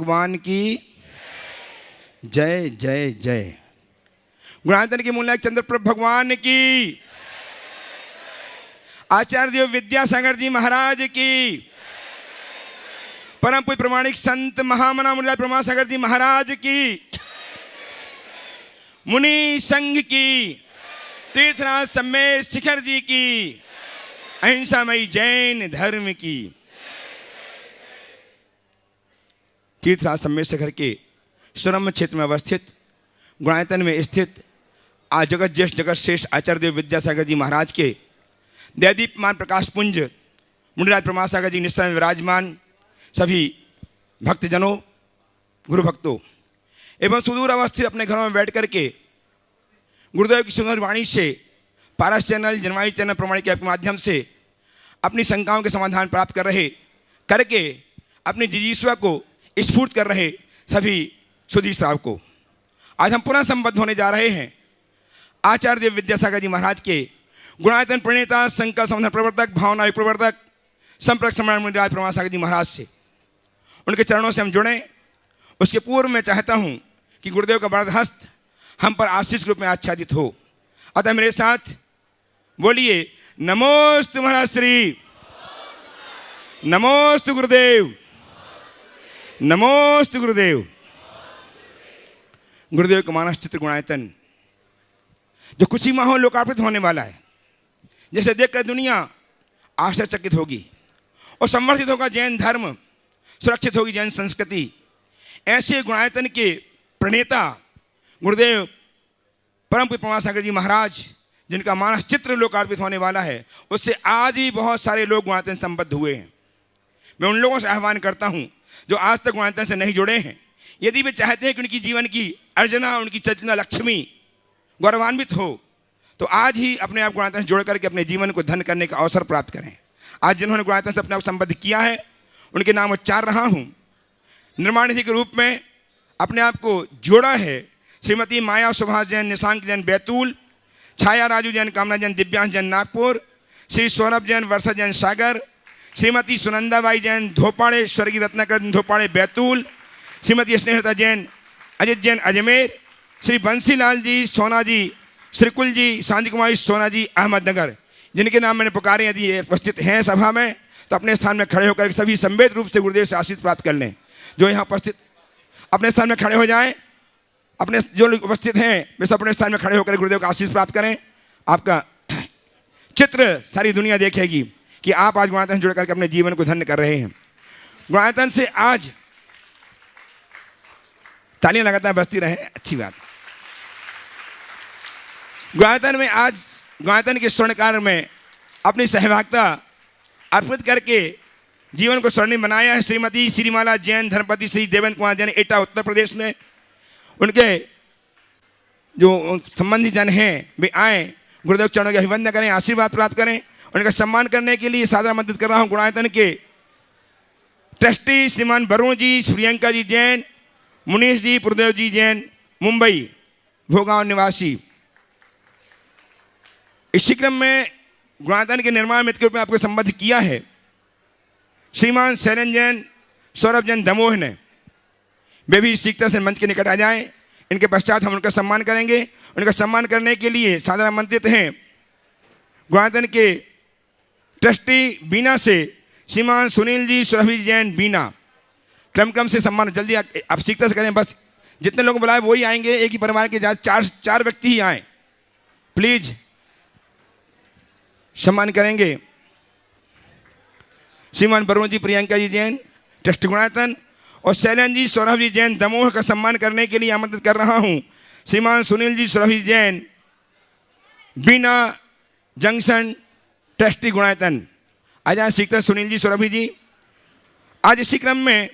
भगवान की जय जय जय। गुणायतन के मूल नायक चंद्रप्रभ भगवान की, आचार्य देव विद्यासागर जी महाराज की, परम पूज्य प्रमाणिक संत महामना मुनिराज प्रमासागर जी महाराज की, मुनि संघ की, तीर्थराज सम्मेश शिखर जी की, अहिंसामयी जैन धर्म की। तीर्थराज सम्मेश शिखर के सुरम्य क्षेत्र में अवस्थित गुणायतन में स्थित आज जगत ज्येष्ठ जगत श्रेष्ठ आचार्य देव विद्यासागर जी महाराज के दैदीप्यमान प्रकाश पुंज मुनिराज प्रमासागर जी निस्तर में विराजमान सभी भक्तजनों, गुरु भक्तों एवं सुदूर अवस्थित अपने घरों में बैठ करके गुरुदेव की सुंदर वाणी से पारस चैनल, जनवाणी चैनल प्रमाणिक के माध्यम से अपनी शंकाओं के समाधान प्राप्त कर रहे करके अपनी जिजीस्वा को स्फूर्त कर रहे सभी सुधी श्रावकों, आज हम पुनः संबद्ध होने जा रहे हैं आचार्य देव विद्यासागर जी महाराज के गुणायतन प्रणेता, संकल्प समाधान प्रवर्तक, भावना प्रवर्तक, संपर्क सम्राट मुनिराज प्रमासागर जी महाराज से। उनके चरणों से हम जुड़ें। उसके पूर्व मैं चाहता हूं कि गुरुदेव का वरद हस्त हम पर आशीष के रूप में आच्छादित हो। अतः मेरे साथ बोलिए, नमोस्तु महाराज श्री, नमोस्तु गुरुदेव, नमोस्तु गुरुदेव। गुरुदेव का मानस चित्र गुणायतन जो कुछ ही माहौल लोकार्पित होने वाला है, जैसे देखकर दुनिया आश्चर्यचकित होगी और संवर्धित होगा जैन धर्म, सुरक्षित होगी जैन संस्कृति। ऐसे गुणायतन के प्रणेता गुरुदेव परम पूज्य प्रमासागर जी महाराज जिनका मानस चित्र लोकार्पित होने वाला है, उससे आज ही बहुत सारे लोग गुणायतन संबद्ध हुए हैं। मैं उन लोगों से आह्वान करता हूं जो आज तक गुणायतन से नहीं जुड़े हैं, यदि वे चाहते हैं कि उनकी जीवन की अर्चना, उनकी चर्चना लक्ष्मी गौरवान्वित हो, तो आज ही अपने आप गुणायतन से जोड़ करके अपने जीवन को धन करने का अवसर प्राप्त करें। आज जिन्होंने गुणायतन से अपने आप संबद्ध किया है उनके नाम उच्चार रहा हूं। निर्माण निधि के रूप में अपने आप को जोड़ा है श्रीमती माया सुभाष जैन, निशांक जैन बैतूल, छाया राजू जैन, कामना जैन, दिव्यांश जैन नागपुर, श्री सौरभ जैन, वर्षा जैन सागर, श्रीमती सुनंदाबाई जैन धोपाड़े, स्वर्गीय रत्नाकर धोपाड़े बैतूल, श्रीमती स्नेहलता जैन, अजित जैन अजमेर, श्री बंसीलाल जी, सोना जी, श्रीकुल जी, शांति कुमारी सोना जी अहमदनगर। जिनके नाम मैंने पुकारे, यदि उपस्थित हैं सभा में तो अपने स्थान में खड़े होकर सभी संवेद रूप से गुरुदेव से आशीष प्राप्त कर लें। जो यहाँ उपस्थित अपने स्थान में खड़े हो जाएं, अपने जो लोग उपस्थित हैं वे सब अपने स्थान में खड़े होकर गुरुदेव का आशीष प्राप्त करें। आपका चित्र सारी दुनिया देखेगी कि आप आज गुणायतन से जुड़ करके अपने जीवन को धन्य कर रहे हैं। गुणायतन से आज तालियां लगातार बजती रहे, अच्छी बात। गुणायतन में आज गुणायतन के स्वर्णकार में अपनी सहभागिता अर्पित करके जीवन को स्वर्णिम बनाया है श्रीमती श्रीमाला जैन, धर्मपति श्री देवेंद्र कुमार जैन, एटा उत्तर प्रदेश में। उनके जो संबंधी जन हैं वे आए, गुरुदेव चरणों की अभिवंदना करें, आशीर्वाद प्राप्त करें। उनका सम्मान करने के लिए सादर आमंत्रित कर रहा हूँ गुणायतन के ट्रस्टी श्रीमान वरुण जी, प्रियंका जी जैन, मुनीष जी, पुरदेव जी जैन, मुंबई भोगांव निवासी। इसी क्रम में गुणायतन के निर्माण मित्र के रूप में आपको संबद्ध किया है श्रीमान शैलन जैन, सौरभ जैन दमोह ने। वे भी शीघ्रता से मंच के निकट आ जाएं। इनके पश्चात हम उनका सम्मान करेंगे। उनका सम्मान करने के लिए सादर आमंत्रित हैं गुणायतन के ट्रस्टी बीना से श्रीमान सुनील जी, सुरभि जैन बीना। क्रम से सम्मान जल्दी आप शीघ्रता से करें। बस जितने लोग बुलाए वही आएंगे, एक ही परिवार के चार व्यक्ति ही आए। प्लीज सम्मान करेंगे श्रीमान वरुण जी, प्रियंका जी जैन ट्रस्ट गुणायतन और शैलन जी, सौरभ जी जैन दमोह का सम्मान करने के लिए आमंत्रित कर रहा हूं श्रीमान सुनील जी, सुरभि जैन बीना जंक्शन ट्रस्टी गुणायतन। आज शीघ्र सुनील जी, सुरभि जी। आज इसी क्रम में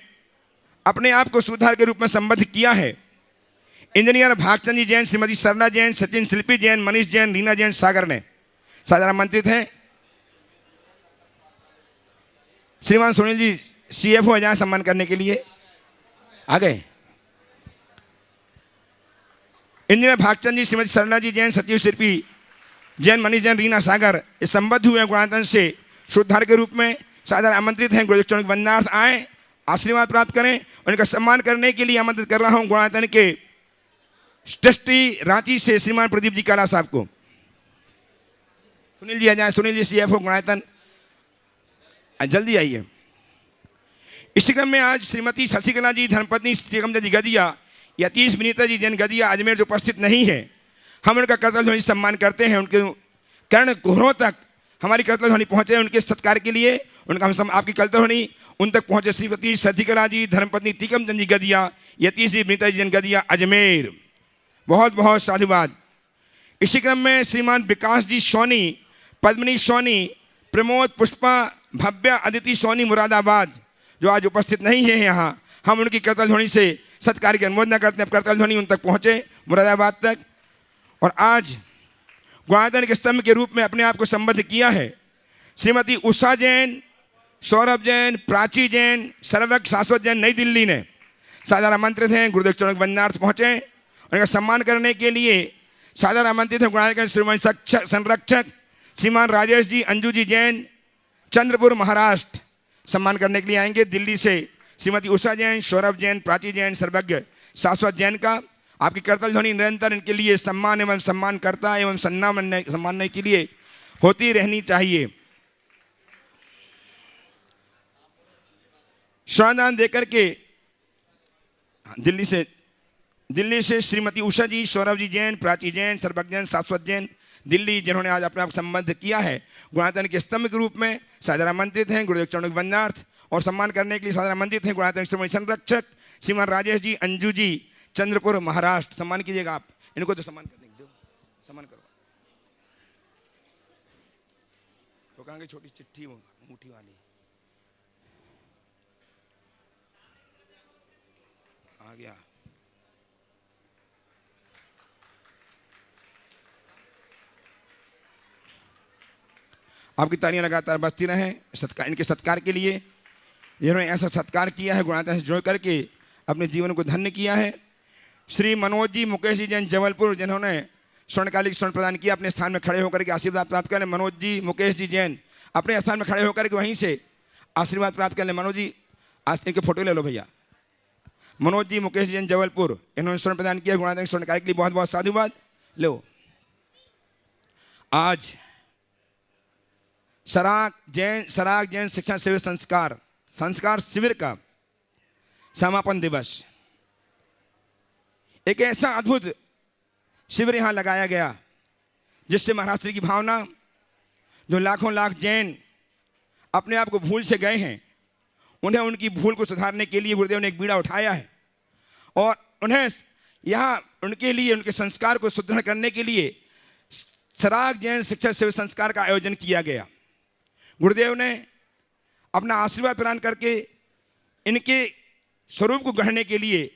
अपने आप को सुधार के रूप में संबद्ध किया है इंजीनियर भागचंद जी जैन, श्रीमती सरला जैन, सचिन शिल्पी जैन, मनीष जैन, रीना जैन सागर ने। सादर आमंत्रित हैं श्रीमान सुनील जी, CFO जाए सम्मान करने के लिए। आ गए इंजीनियर भागचंद जी, श्रीमती सरला जी जैन, सचिव शिल्पी जैन, मनीष जैन, रीना सागर इस संबद्ध हुए गुणायतन से शुद्धार के रूप में। सादर आमंत्रित हैं गुरुदेव चरण की वंदनार्थ आए। आशीर्वाद प्राप्त करें। उनका सम्मान करने के लिए आमंत्रित कर रहा हूं गुणायतन के ट्रस्टी रांची से श्रीमान प्रदीप जी काला साहब को। सुनील जी आ जाए, सुनील जी CFO गुणायतन, जल्दी आइए। इसी क्रम में आज श्रीमती शशिकला जी धर्मपत्नी श्रीकमदा जी गदिया, यतीश विनीता जी जैन गदिया अजमेर जो उपस्थित नहीं है, हम उनका करतल ध्वनि सम्मान करते हैं। उनके कर्ण कोहरों तक हमारी करतल ध्वनि पहुँचे, उनके सत्कार के लिए उनका हम आपकी करतल ध्वनि उन तक पहुँचे। श्रीमती शशिकला जी धर्मपत्नी तीकमचंद जी गदिया, यतीश जी विनीता जी जैन गदिया अजमेर, बहुत बहुत साधुवाद। इसी क्रम में श्रीमान विकास जी सोनी, पद्मिनी सोनी, प्रमोद पुष्पा, भव्या अदिति सोनी मुरादाबाद जो आज उपस्थित नहीं है यहाँ, हम उनकी करतल ध्वनि से सत्कार की अनुमोदना करते हैं। करतल ध्वनि उन तक पहुँचे मुरादाबाद तक। और आज गुणायतन के स्तंभ के रूप में अपने आप को संबद्ध किया है श्रीमती उषा जैन, सौरभ जैन, प्राची जैन, सर्वज्ञ शाश्वत जैन नई दिल्ली ने सादर आमंत्रित हैं। गुरुदेव चरण वंदनार्थ पहुँचे। उनका सम्मान करने के लिए सादर आमंत्रित हैं गुणायतन श्रीमान संरक्षक श्रीमान राजेश जी, अंजू जी जैन, चंद्रपुर महाराष्ट्र सम्मान करने के लिए आएंगे। दिल्ली से श्रीमती उषा जैन, सौरभ जैन, प्राची जैन, सर्वज्ञ शाश्वत जैन का आपकी करतल ध्वनि निरंतर इनके लिए सम्मान एवं सम्मानकर्ता एवं सम्मान के लिए होती रहनी चाहिए। श्रमदान देकर के दिल्ली से श्रीमती उषा जी, सौरभ जी जैन, प्राची जैन, सर्वज्ञ जैन, शाश्वत जैन दिल्ली, जिन्होंने आज अपने आप संबद्ध किया है गुणायतन के स्तंभ के रूप में, सादर आमंत्रित हैं। गुरुदेव चरणों के वंदनार्थ और सम्मान करने के लिए सादर आमंत्रित हैं गुणायतन के संरक्षक श्रीमान राजेश जी, अंजू जी, चंद्रपुर महाराष्ट्र। सम्मान कीजिएगा आप इनको, तो सम्मान करने दो, सम्मान करो। तो कहेंगे छोटी चिट्ठी अंगूठी वाली आ गया। आपकी तालियां लगातार बजती रहें सत्कार, इनके सत्कार के लिए, जिन्होंने ऐसा सत्कार किया है गुणायतन से जुड़ करके अपने जीवन को धन्य किया है। श्री मनोज जी, मुकेश जी जैन जबलपुर, जिन्होंने स्वर्णकालिक स्वर्ण प्रदान किया, अपने स्थान में खड़े होकर के आशीर्वाद प्राप्त कर लें। मनोज जी, मुकेश जी जैन अपने स्थान में खड़े होकर के वहीं से आशीर्वाद प्राप्त कर लें। मनोज जी, आज इनके फोटो ले लो भैया। मनोज जी, मुकेश जी जैन जबलपुर, इन्होंने स्वर्ण प्रदान किया गुणायतन स्वर्णकालिक के लिए बहुत बहुत साधुवाद। लो, आज सराग जैन शिक्षा शिविर संस्कार शिविर का समापन दिवस, एक ऐसा अद्भुत शिविर यहाँ लगाया गया जिससे महाराष्ट्र की भावना, जो लाखों लाख जैन अपने आप को भूल से गए हैं, उन्हें उनकी भूल को सुधारने के लिए गुरुदेव ने एक बीड़ा उठाया है और उन्हें यहाँ उनके लिए, उनके संस्कार को सुदृढ़ करने के लिए सराग जैन शिक्षा शिविर संस्कार का आयोजन किया गया। गुरुदेव ने अपना आशीर्वाद प्रदान करके इनके स्वरूप को गढ़ने के लिए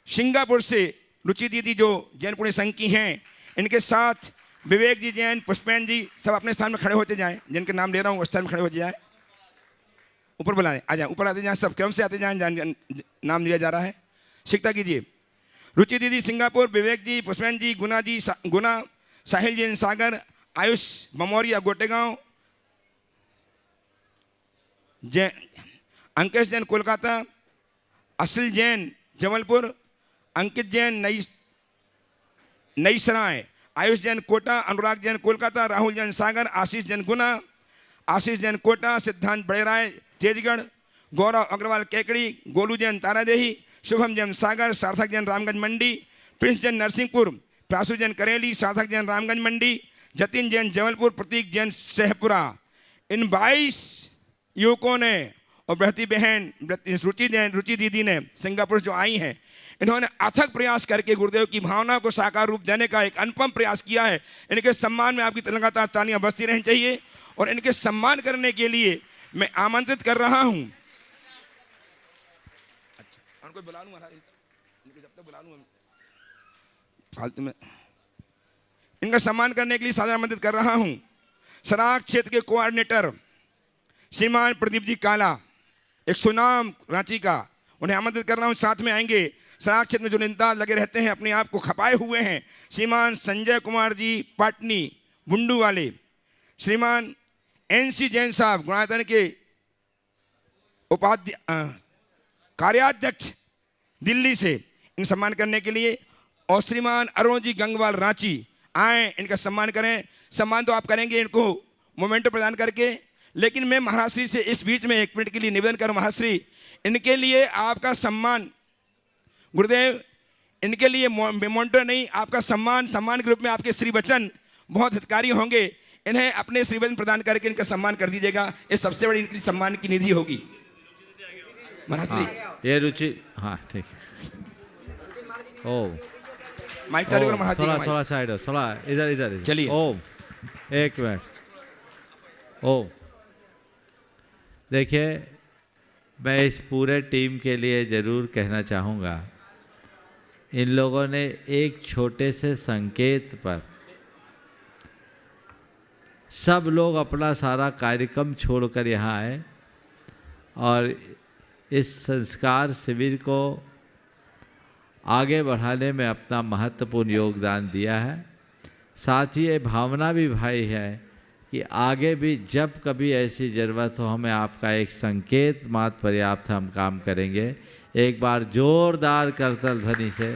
सिंगापुर से रुचि दीदी, जो जैन पुण्य संघ की हैं, इनके साथ विवेक जी जैन, पुष्पेन जी, सब अपने स्थान में खड़े होते जाएं। जिनके नाम ले रहा हूँ उस स्थान में खड़े होते जाएं। ऊपर बुला आ जाए, ऊपर आते जाएं, सब क्रम से आते जाएं, नाम लिया जा रहा है। शिक्षा कीजिए। रुचि दीदी सिंगापुर, विवेक जी, पुष्पेन जी, गुना, साहिल जैन सागर, आयुष बमौरिया गोटेगांव, अंकेश जैन कोलकाता, असिल जैन जबलपुर, अंकित जैन नई सराय, आयुष जैन कोटा, अनुराग जैन कोलकाता, राहुल जैन सागर, आशीष जैन गुना, आशीष जैन कोटा, सिद्धांत बड़ेराय तेजगढ़, गौरव अग्रवाल केकड़ी, गोलू जैन तारादेही, शुभम जैन सागर, सार्थक जैन रामगंज मंडी, प्रिंस जैन नरसिंहपुर, प्रासु जैन करेली, सार्थक जैन रामगंज मंडी, जतिन जैन जबलपुर, प्रतीक जैन सहपुरा। इन 22 युवकों ने और बृहती बहन रुचि दीदी ने सिंगापुर जो आई हैं, इन्होंने अथक प्रयास करके गुरुदेव की भावना को साकार रूप देने का एक अनुपम प्रयास किया है। इनके सम्मान में आपकी लगातार तालियां बजती रहनी चाहिए और इनके सम्मान करने के लिए मैं आमंत्रित कर रहा हूं। अच्छा, उनको बुला लूंगा, जब तक बुला लूंगा फालतू में। इनका सम्मान करने के लिए सादर आमंत्रित कर रहा हूं सराग क्षेत्र के कोऑर्डिनेटर श्रीमान प्रदीप जी काला, एक सुनाम रांची का, उन्हें आमंत्रित कर रहा हूं। साथ में आएंगे सराग क्षेत्र में जो नेता लगे रहते हैं, अपने आप को खपाए हुए हैं, श्रीमान संजय कुमार जी पाटनी बुंडू वाले, श्रीमान NC जैन साहब गुणायतन के कार्याध्यक्ष दिल्ली से इन सम्मान करने के लिए, और श्रीमान अरुण जी गंगवाल रांची आए, इनका सम्मान करें। सम्मान तो आप करेंगे इनको मोमेंटो प्रदान करके, लेकिन मैं महाश्री से इस बीच में 1 मिनट के लिए निवेदन करूं। महाश्री, इनके लिए आपका सम्मान, गुरुदेव, इनके लिए मोमेंटो नहीं, आपका सम्मान, सम्मान के रूप में आपके श्री वचन बहुत हितकारी होंगे। इन्हें अपने श्री वचन प्रदान करके इनका सम्मान कर दीजिएगा। ये सबसे बड़ी इनकी सम्मान की निधि होगी। महाराज ये रुचि, हाँ ठीक है। ओम, माइक चालू करो महाराज। थोड़ा साइड हो, थोड़ा इधर चलिए। ओम, 1 मिनट। ओम, देखिए, मैं इस पूरे टीम के लिए ज़रूर कहना चाहूँगा, इन लोगों ने एक छोटे से संकेत पर सब लोग अपना सारा कार्यक्रम छोड़कर यहाँ आए और इस संस्कार शिविर को आगे बढ़ाने में अपना महत्वपूर्ण योगदान दिया है। साथ ही ये भावना भी भाई है कि आगे भी जब कभी ऐसी ज़रूरत हो, हमें आपका एक संकेत मात्र पर्याप्त, हम काम करेंगे। एक बार जोरदार करतल ध्वनि से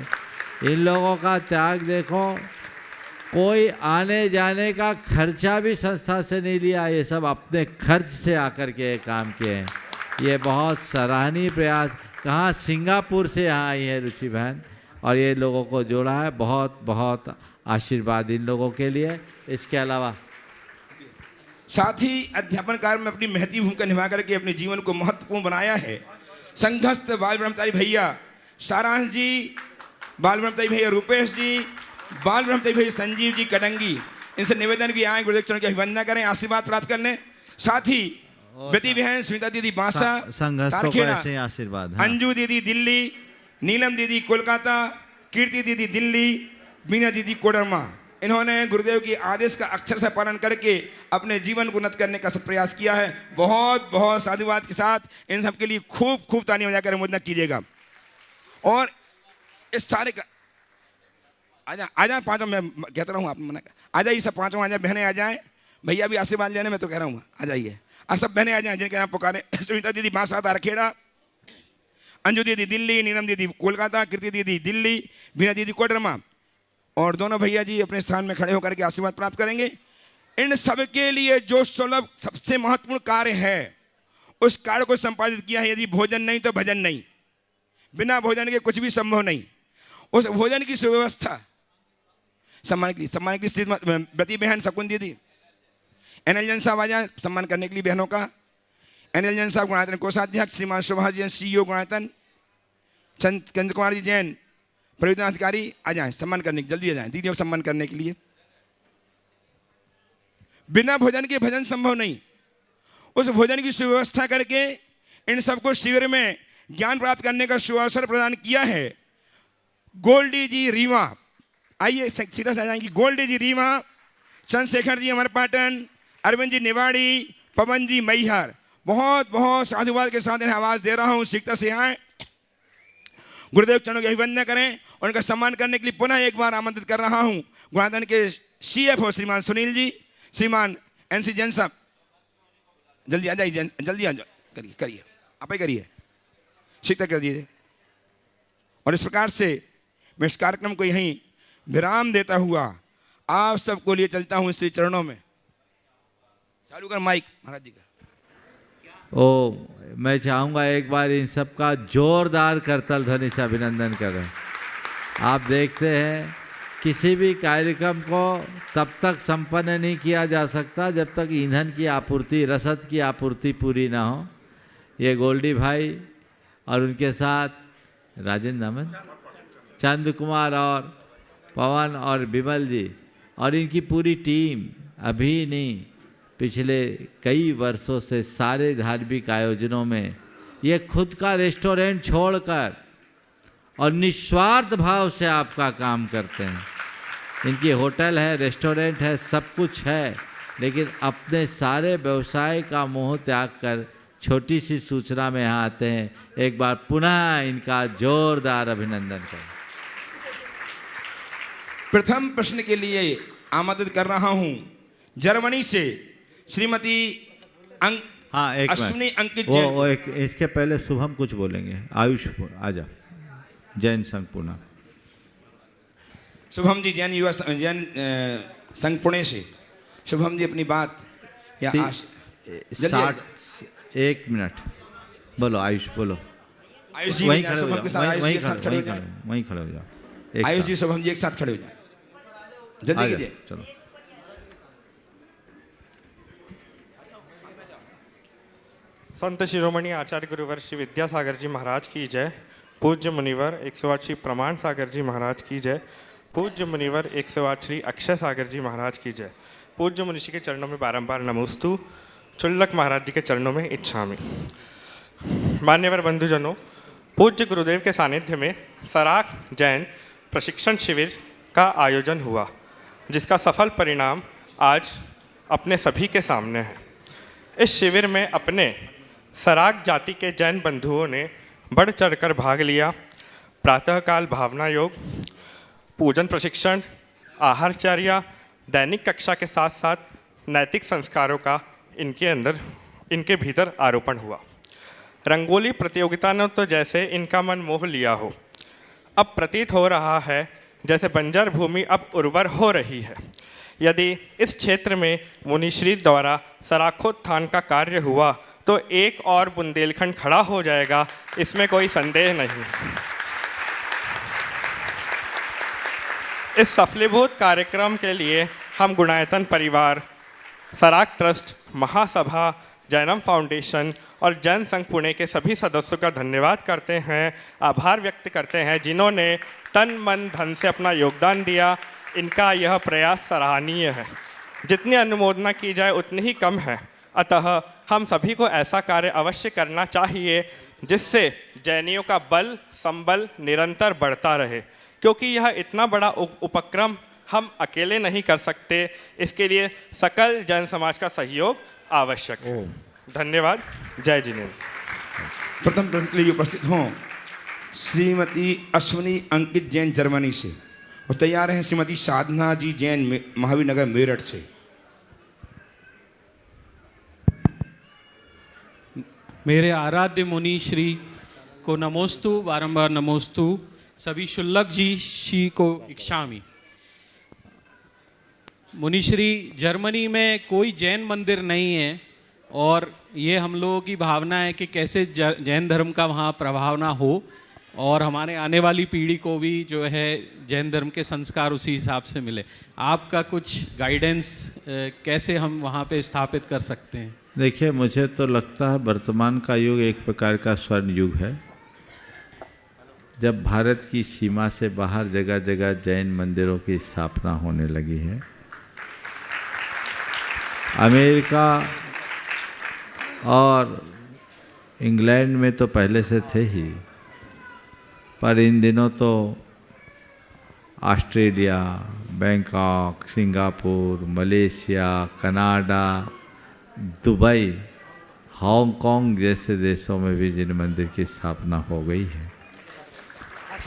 इन लोगों का त्याग देखो। कोई आने जाने का खर्चा भी संस्था से नहीं लिया, ये सब अपने खर्च से आकर के काम किए हैं। ये बहुत सराहनीय प्रयास। कहाँ, सिंगापुर से यहाँ आई है रुचि बहन, और ये लोगों को जोड़ा है। बहुत बहुत आशीर्वाद इन लोगों के लिए। इसके अलावा साथ ही अध्यापन कार्य में अपनी महती भूमिका निभा करके अपने जीवन को महत्वपूर्ण बनाया है संघस्थ बाल ब्रह्मचारी भैया सारांश जी, बाल ब्रह्मचारी भैया रूपेश जी, बाल ब्रह्मचारी भैया संजीव जी कटंगी। इनसे निवेदन की आए गुरुदेव चरणों की अभिवंदना करें, आशीर्वाद प्राप्त करने। साथ ही बेटी बहन स्मिता दीदी बांसा आशीर्वाद, अंजू दीदी दिल्ली, नीलम दीदी कोलकाता, कीर्ति दीदी दिल्ली, मीना दीदी कोडरमा, इन्होंने गुरुदेव की आदेश का अक्षर से पालन करके अपने जीवन को उन्नत करने का प्रयास किया है। बहुत बहुत साधुवाद के साथ इन सब के लिए खूब खूब तालियां बजाकर अनुमोदन कीजिएगा। और इस सारे का आजा पांचों, मैं कहता रहा हूँ, आप मना आ जाइए, सब पांचों आ जाए, बहनें आ जाएं, भैया भी आशीर्वाद लेने, मैं तो कह रहा हूँ आ जाइए, और सब बहनें आ जाएं जिनके नाम पुकारे। सुनीता दीदी बांसा रखेड़ा, अंजू दीदी दिल्ली, नीलम दीदी कोलकाता, कीर्ति दीदी दिल्ली, बीना दीदी कोडरमा, और दोनों भैया जी अपने स्थान में खड़े होकर के आशीर्वाद प्राप्त करेंगे। इन सब के लिए जो सुलभ सबसे महत्वपूर्ण कार्य है, उस कार्य को संपादित किया है। यदि भोजन नहीं तो भजन नहीं, बिना भोजन के कुछ भी संभव नहीं। उस भोजन की सुव्यवस्था सम्मान के लिए श्रीमती बहन शकुन दीदी, एनएल जन साहब आ जाए सम्मान करने के लिए बहनों का। एनएल जन साहब गुणायतन कोषाध्यक्ष, श्रीमान सुभाष जैन सीईओ गुणायतन, चंद्र कुमार जी जैन परियोजना अधिकारी आ जाएं सम्मान करने, जल्दी आ जाएं दीदियों को सम्मान करने के लिए। बिना भोजन के भजन संभव नहीं। उस भोजन की सुव्यवस्था करके इन सबको शिविर में ज्ञान प्राप्त करने का सुअवसर प्रदान किया है गोल्डी जी रीवा। आइए सीधा से आ जाएंगी। गोल्डी जी रीवा, चंद्रशेखर जी अमरपाटन, अरविंद जी निवाड़ी, पवन जी मैहर। बहुत बहुत साधुवाद के साथ इन्हें आवाज दे रहा हूँ, सीखता से आए, गुरुदेव चरणों की अभिवंदना करें। उनका सम्मान करने के लिए पुनः एक बार आमंत्रित कर रहा हूँ गुणाधन के CFO श्रीमान सुनील जी, श्रीमान NC जैन साहब, जल्दी आ जाइए, जल्दी आ जाइए, करिए आप ही करिए, सीखता कर दीजिए। और इस प्रकार से मैं इस कार्यक्रम को यहीं विराम देता हुआ आप सबको लिए चलता हूँ श्री चरणों में। चालू कर माइक महाराज जी का। मैं चाहूँगा एक बार इन सब का जोरदार करतल ध्वनि से अभिनंदन करें। आप देखते हैं किसी भी कार्यक्रम को तब तक संपन्न नहीं किया जा सकता जब तक ईंधन की आपूर्ति, रसद की आपूर्ति पूरी ना हो। ये गोल्डी भाई और उनके साथ राजेंद्र नामन, चंद्र कुमार और पवन और विमल जी और इनकी पूरी टीम अभी नहीं, पिछले कई वर्षों से सारे धार्मिक आयोजनों में ये खुद का रेस्टोरेंट छोड़कर और निस्वार्थ भाव से आपका काम करते हैं। इनकी होटल है, रेस्टोरेंट है, सब कुछ है, लेकिन अपने सारे व्यवसाय का मोह त्याग कर छोटी सी सूचना में यहाँ आते हैं। एक बार पुनः इनका जोरदार अभिनंदन करें। प्रथम प्रश्न के लिए आमंत्रित कर रहा हूँ जर्मनी से श्रीमती हाँ, एक अश्विनी अंकित वो, जैन। वो एक इसके पहले शुभम कुछ बोलेंगे। आयुष आजा, जैन संघ पुणे। शुभम जी जैन युवा जैन संघ पुणे से। शुभम जी अपनी बात या जल्दी 1 मिनट बोलो। आयुष बोलो। आयुष जी वहीं भी खड़े हो शुभम के साथ जाओ, आयुष जी एक साथ खड़े हो जाए। वहीं खड़े हो जाओ। आयुष जी शुभम जी एक साथ खड़े हो जाए, जल्दी कीजिए। चलो। संत शिरोमणि आचार्य गुरुवर श्री विद्यासागर जी महाराज की जय। पूज्य मुनिवर 108 श्री प्रमाण सागर जी महाराज की जय। पूज्य मुनिवर 108 श्री अक्षय सागर जी महाराज की जय। पूज्य मुनिषि के चरणों में बारंबार नमोस्तु। चुल्लक महाराज जी के चरणों में इच्छामि। मान्यवर बंधुजनों, पूज्य गुरुदेव के सानिध्य में सराक जैन प्रशिक्षण शिविर का आयोजन हुआ, जिसका सफल परिणाम आज अपने सभी के सामने है। इस शिविर में अपने सराक जाति के जैन बंधुओं ने बढ़ चढ़कर भाग लिया। प्रातःकाल भावना योग, पूजन प्रशिक्षण, आहारचर्या, दैनिक कक्षा के साथ साथ नैतिक संस्कारों का इनके भीतर आरोपण हुआ। रंगोली प्रतियोगिता ने तो जैसे इनका मन मोह लिया हो। अब प्रतीत हो रहा है जैसे बंजर भूमि अब उर्वर हो रही है। यदि इस क्षेत्र में मुनिश्री द्वारा सराखोत्थान का कार्य हुआ तो एक और बुंदेलखंड खड़ा हो जाएगा, इसमें कोई संदेह नहीं। इस सफलीभूत कार्यक्रम के लिए हम गुणायतन परिवार, सराक ट्रस्ट, महासभा, जैनम फाउंडेशन और जैन संघ पुणे के सभी सदस्यों का धन्यवाद करते हैं, आभार व्यक्त करते हैं, जिन्होंने तन मन धन से अपना योगदान दिया। इनका यह प्रयास सराहनीय है। जितनी अनुमोदना की जाए उतनी ही कम है। अतः हम सभी को ऐसा कार्य अवश्य करना चाहिए जिससे जैनियों का बल संबल निरंतर बढ़ता रहे, क्योंकि यह इतना बड़ा उपक्रम हम अकेले नहीं कर सकते। इसके लिए सकल जैन समाज का सहयोग आवश्यक है। धन्यवाद। जय जिनेन्द्र। प्रथम प्रश्न के लिए उपस्थित हों श्रीमती अश्विनी अंकित जैन जर्मनी से, और तैयार हैं श्रीमती साधना जी जैन महावीर नगर मेरठ से। मेरे आराध्य मुनि श्री को नमोस्तु, बारंबार नमोस्तु। सभी शुल्लक जी को इच्छामि। मुनिश्री, जर्मनी में कोई जैन मंदिर नहीं है और ये हम लोगों की भावना है कि कैसे जैन धर्म का वहाँ प्रभाव ना हो और हमारे आने वाली पीढ़ी को भी जो है जैन धर्म के संस्कार उसी हिसाब से मिले। आपका कुछ गाइडेंस कैसे हम वहाँ पे स्थापित कर सकते हैं? देखिए, मुझे तो लगता है वर्तमान का युग एक प्रकार का स्वर्ण युग है, जब भारत की सीमा से बाहर जगह जगह जैन मंदिरों की स्थापना होने लगी है। अमेरिका और इंग्लैंड में तो पहले से थे ही, पर इन दिनों तो Australia, Bangkok, Singapore, Malaysia, Canada, Dubai, Hong Kong जैसे देशों में भी जिन मंदिर की स्थापना हो गई है।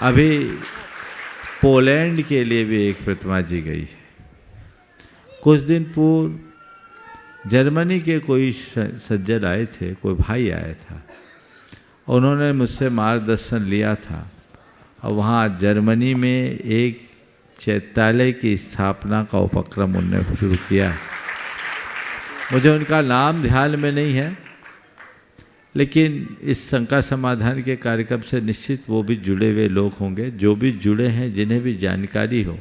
अभी पोलैंड के लिए भी एक प्रतिमा जी गई है। कुछ दिन पूर्व जर्मनी के कोई सज्जन आए थे, कोई भाई आया था, उन्होंने मुझसे मार्गदर्शन लिया था और वहाँ जर्मनी में एक चैत्यालय की स्थापना का उपक्रम उन्होंने शुरू किया। मुझे उनका नाम ध्यान में नहीं है, लेकिन इस शंका समाधान के कार्यक्रम से निश्चित वो भी जुड़े हुए लोग होंगे। जो भी जुड़े हैं, जिन्हें भी जानकारी हो,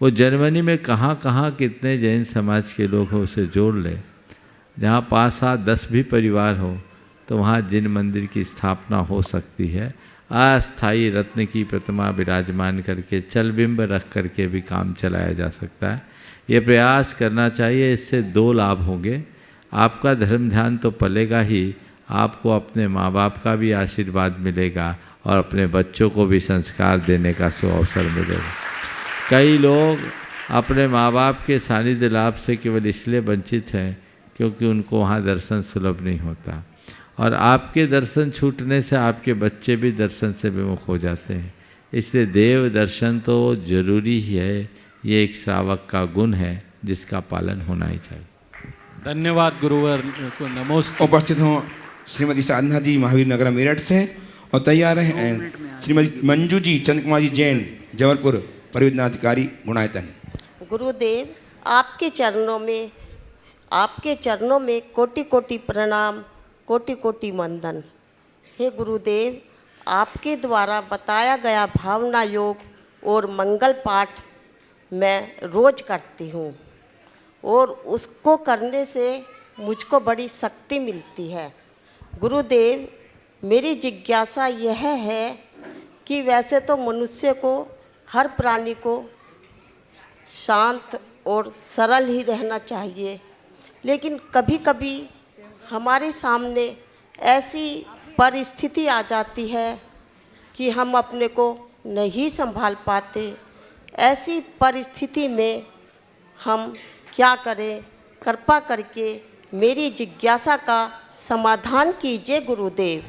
वो जर्मनी में कहाँ कहाँ कितने जैन समाज के लोग हो उसे जोड़ ले। जहाँ 5, 7, 10 भी परिवार हो तो वहाँ जिन मंदिर की स्थापना हो सकती है। अस्थायी रत्न की प्रतिमा विराजमान करके, चलबिंब रख करके भी काम चलाया जा सकता है। ये प्रयास करना चाहिए। इससे 2 लाभ होंगे। आपका धर्म ध्यान तो पलेगा ही, आपको अपने माँ बाप का भी आशीर्वाद मिलेगा और अपने बच्चों को भी संस्कार देने का अवसर मिलेगा। कई लोग अपने माँ बाप के सानिध्य लाभ से केवल इसलिए वंचित हैं क्योंकि उनको वहाँ दर्शन सुलभ नहीं होता, और आपके दर्शन छूटने से आपके बच्चे भी दर्शन से विमुख हो जाते हैं। इसलिए देव दर्शन तो जरूरी ही है। ये एक श्रावक का गुण है जिसका पालन होना ही चाहिए। धन्यवाद गुरुवर को नमोस्तु। उपस्थित हों श्रीमती साधना जी महावीर नगर मेरठ से, और तैयार हैं श्रीमती मंजू जी चंद्र कुमार जी जैन जबलपुर परियोजना अधिकारी गुणायतन। गुरुदेव आपके चरणों में कोटि कोटि प्रणाम, कोटि कोटि वंदन। हे गुरुदेव, आपके द्वारा बताया गया भावना योग और मंगल पाठ मैं रोज करती हूँ और उसको करने से मुझको बड़ी शक्ति मिलती है। गुरुदेव, मेरी जिज्ञासा यह है कि वैसे तो मनुष्य को, हर प्राणी को शांत और सरल ही रहना चाहिए, लेकिन कभी कभी हमारे सामने ऐसी परिस्थिति आ जाती है कि हम अपने को नहीं संभाल पाते। ऐसी परिस्थिति में हम क्या करें? कृपा करके मेरी जिज्ञासा का समाधान कीजिए गुरुदेव।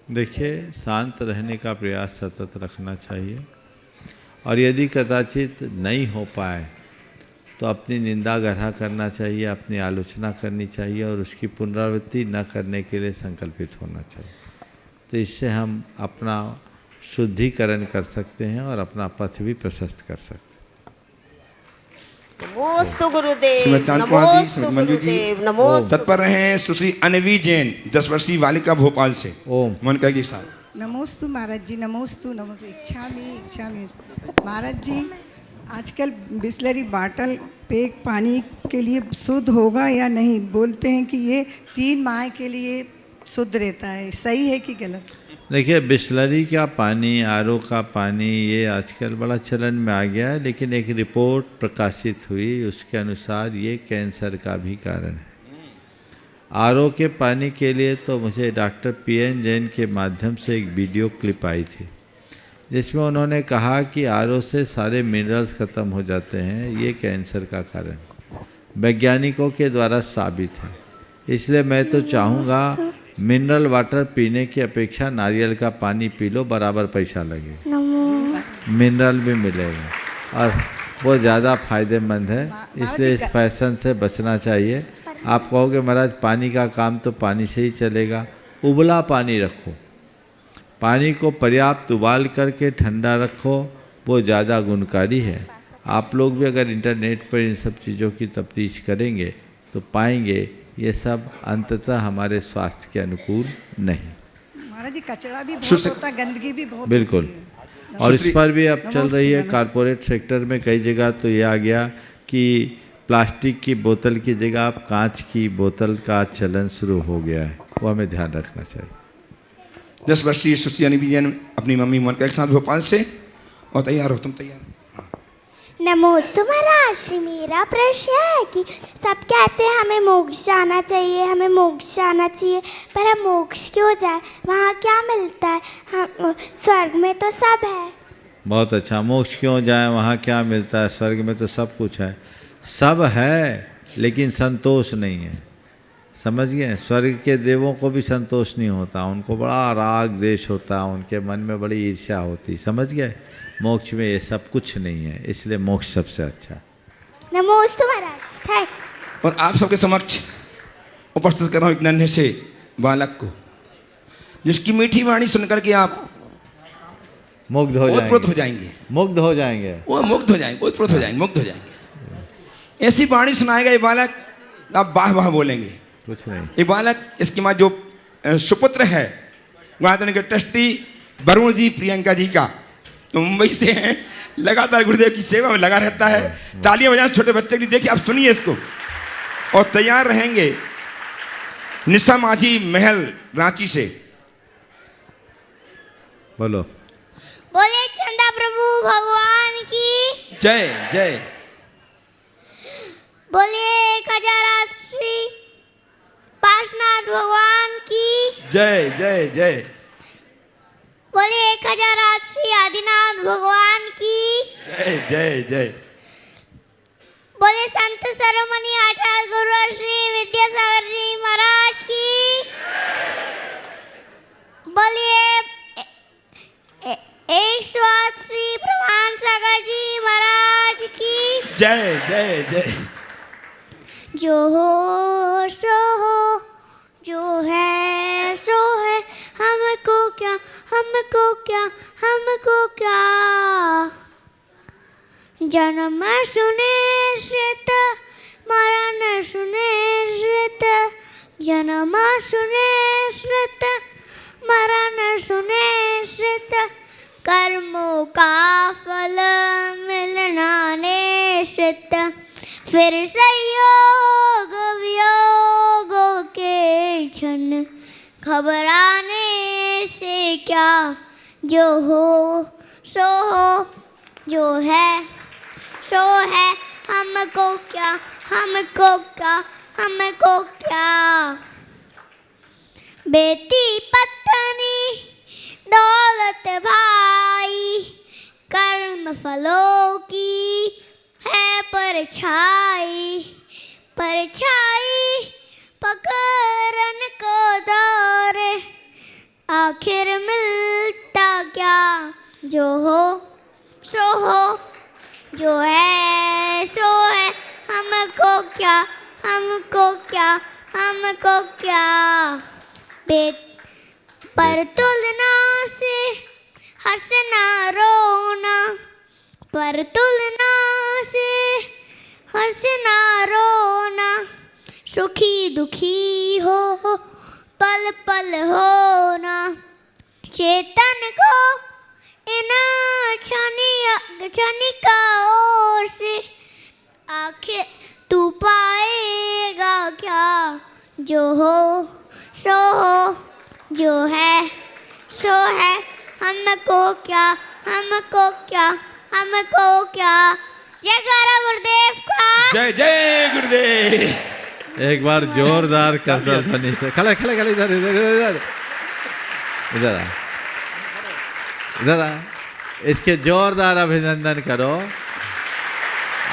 देखिए, शांत रहने का प्रयास सतत रखना चाहिए, और यदि कदाचित नहीं हो पाए तो अपनी निंदा ग्रह करना चाहिए, अपनी आलोचना करनी चाहिए और उसकी पुनरावृत्ति न करने के लिए संकल्पित होना चाहिए। तो इससे हम अपना शुद्धिकरण कर सकते हैं और अपना पथ भी प्रशस्त कर सकते हैं। नमोस्तु गुरुदेव, श्रीमती चांद कुमार जी, नमोस्तु श्रीमती मंजू जी, गुरुदेव, नमोस्तु। तत्पर रहे सुश्री अनवी जैन 10 वर्षीय बालिका भोपाल से। ओम। मन के साथ नमोस्तु महाराज जी, नमोस्तु नमोस्तु। इच्छा में महाराज जी, आजकल बिस्लरी बाटल पे पानी के लिए शुद्ध होगा या नहीं? बोलते हैं कि ये 3 माह के लिए शुद्ध रहता है, सही है कि गलत? देखिए, बिस्लरी का पानी, आरओ का पानी, ये आजकल बड़ा चलन में आ गया है, लेकिन एक रिपोर्ट प्रकाशित हुई, उसके अनुसार ये कैंसर का भी कारण है। आरओ के पानी के लिए तो मुझे डॉक्टर PN जैन के माध्यम से एक वीडियो क्लिप आई थी, जिसमें उन्होंने कहा कि आरओ से सारे मिनरल्स ख़त्म हो जाते हैं, ये कैंसर का कारण वैज्ञानिकों के द्वारा साबित है। इसलिए मैं तो चाहूँगा मिनरल वाटर पीने की अपेक्षा नारियल का पानी पी लो, बराबर पैसा लगेगा, मिनरल भी मिलेगा और वो ज़्यादा फायदेमंद है। इसलिए इस फैशन से बचना चाहिए। आप कहोगे महाराज पानी का काम तो पानी से ही चलेगा, उबला पानी रखो, पानी को पर्याप्त उबाल करके ठंडा रखो, वो ज़्यादा गुणकारी है। आप लोग भी अगर इंटरनेट पर इन सब चीज़ों की तफ्तीश करेंगे तो पाएंगे ये सब अंततः हमारे स्वास्थ्य के अनुकूल नहीं। महाराज जी, कचरा भी बहुत होता है, गंदगी भी बहुत बिल्कुल होती है। और इस पर भी अब चल रही है कॉरपोरेट सेक्टर में कई जगह तो ये आ गया कि प्लास्टिक की बोतल की जगह अब कांच की बोतल का चलन शुरू हो गया है, वो हमें ध्यान रखना चाहिए। 10 वर्षीय सुश्री अनवी जैन अपनी मम्मी मोनिका के साथ भोपाल से, और तैयार हो? तुम तैयार? नमोस्तु महाराज। मेरा प्रश्न है कि सब कहते हैं हमें मोक्ष जाना चाहिए, हमें मोक्ष जाना चाहिए, पर हम मोक्ष क्यों जाए? वहाँ क्या मिलता है? हम स्वर्ग में तो सब है। बहुत अच्छा, मोक्ष क्यों जाए? वहाँ क्या मिलता है? स्वर्ग में तो सब कुछ है। सब है लेकिन संतोष नहीं है, समझ गए? स्वर्ग के देवों को भी संतोष नहीं होता, उनको बड़ा राग द्वेष होता, उनके मन में बड़ी ईर्ष्या होती, समझ गए? मोक्ष में ये सब कुछ नहीं है, इसलिए मोक्ष सबसे अच्छा। नमोस्तु महाराज, थैंक। और आप सबके समक्ष उपस्थित कर रहा हूँ एक नन्हे से बालक को, जिसकी मीठी वाणी सुनकर के आप मुग्ध हो ओतप्रोत हो जाएंगे, मुग्ध हो जाएंगे, वो मुग्ध हो जाएंगे, ओतप्रोत हो जाएंगे, मुग्ध हो जाएंगे। ऐसी वाणी सुनाएगा ये बालक, आप वाह वाह बोलेंगे। कुछ नहीं। ये बालक, इसके बाद जो सुपुत्र है गुणायतन के ट्रस्टी वरुण जी प्रियंका जी का, तो मुंबई से हैं, लगातार गुरुदेव की सेवा में लगा रहता है। तालियां बजाएं छोटे बच्चे के लिए। देखिए, आप सुनिए इसको। और तैयार रहेंगे निशा माझी महल रांची से। बोलो। बोले चंदा प्रभु भगवान की जय जय। बोलिए 1008 श्री पार्श्वनाथ भगवान की जय जय जय। बोलिए 1008 श्री आदिनाथ भगवान की जय जय जय। बोले संत शिरोमणि आचार्य गुरुवर श्री विद्यासागर जी महाराज की। बोलिए 108 श्री प्रमाण सागर जी महाराज की जय जय जय। जो होश जो है सो है, हमको क्या, हमको क्या, हमको क्या। जन्म सुनिश्चित, मरण सुनिश्चित, जन्म सुनिश्चित, मरण सुनिश्चित, कर्मों का फल मिलना निश्चित, फिर संयोग वियोगों के क्षण घबराने से क्या। जो हो सो हो, जो है सो है, हमको क्या, हमको क्या, हमको क्या। बेटी पत्नी दौलत भाई, कर्म फलों की है परछाई, परछाई पकड़न को दौरे, आखिर मिलता क्या। जो हो सो हो, जो है सो है, हमको क्या, हमको क्या, हमको क्या। पर तुलना से हंसना रोना, पर तुलना से हंसना रोना, सुखी दुखी हो पल पल होना। चेतन को इन क्षणिकाओं से आखिर तू पाएगा क्या। जो हो सो हो, जो है सो है, हमको क्या, हमको क्या, हमको क्या। जयकारा गुरुदेव का। जय जय गुरुदेव। एक बार जोरदार करतल ध्वनि से खड़े खड़े खड़े, इधर इधर इधर इधर आ, इधर आ, इसके जोरदार अभिनंदन करो।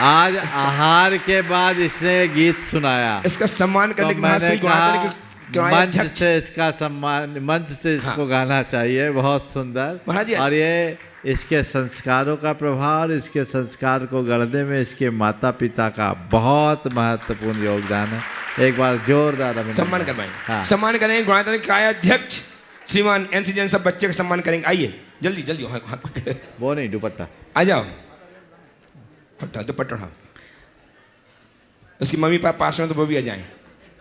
आज आहार के बाद इसने गीत सुनाया, इसका सम्मान करने तो के लिए मैंने कहा मंच अध्यक्ष से इसका सम्मान, मंच से इसको गाना चाहिए। बहुत सुंदर। महाराज जी, और ये इसके संस्कारों का प्रभाव, इसके संस्कार को गढ़ने में इसके माता पिता का बहुत महत्वपूर्ण योगदान है। एक बार जोरदार अभिनंदन। सम्मान करवाएंगे। हाँ। सम्मान करेंगे गुणायतन काय अध्यक्ष श्रीमान एनसी जैन, सब बच्चे का सम्मान करेंगे। आइए जल्दी जल्दी, हाथ पकड़े। वो नहीं, दुपट्टा आ जाओ, पट्टा दुपट्टा उठाओ। उसकी मम्मी पापा पास में तो वो भी आ जाएं,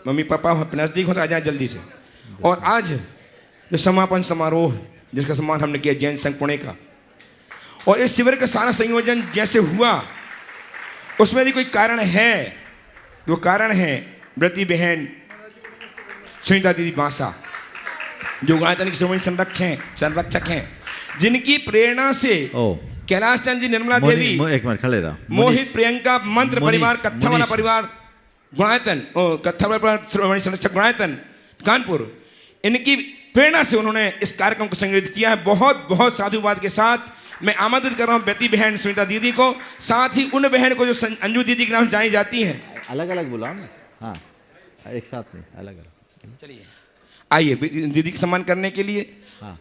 मम्मी पापा नज़दीक हो तो आ जाए जल्दी से। और आज जो समापन समारोह है, जिसका सम्मान हमने किया जैन संघ पुणे का, और इस शिविर का सारा संयोजन जैसे हुआ, उसमें भी कोई कारण है। वो कारण है व्रती बहन सुनीता दीदी बांसा, जो गुणायतन की श्रोमणी संरक्षक हैं, जिनकी प्रेरणा से कैलाश चंद जी, निर्मला देवी, एक मिनट खड़े रहो, मोहित, प्रियंका, मंत्र परिवार, कत्था वाला परिवार गुणायतन, कत्था वाला परिवार श्रोमणी संरक्षक गुणायतन कानपुर, इनकी प्रेरणा से उन्होंने इस कार्यक्रम को संयोजित किया है। बहुत बहुत साधुवाद के साथ मैं आमंत्रित कर रहा हूँ बेटी बहन सुनीता दीदी को, साथ ही उन बहन को जो अंजू दीदी के नाम जानी जाती हैं। अलग अलग बुलाओ ना, हाँ एक साथ नहीं, अलग अलग। चलिए आइए दीदी का सम्मान करने के लिए। हाँ,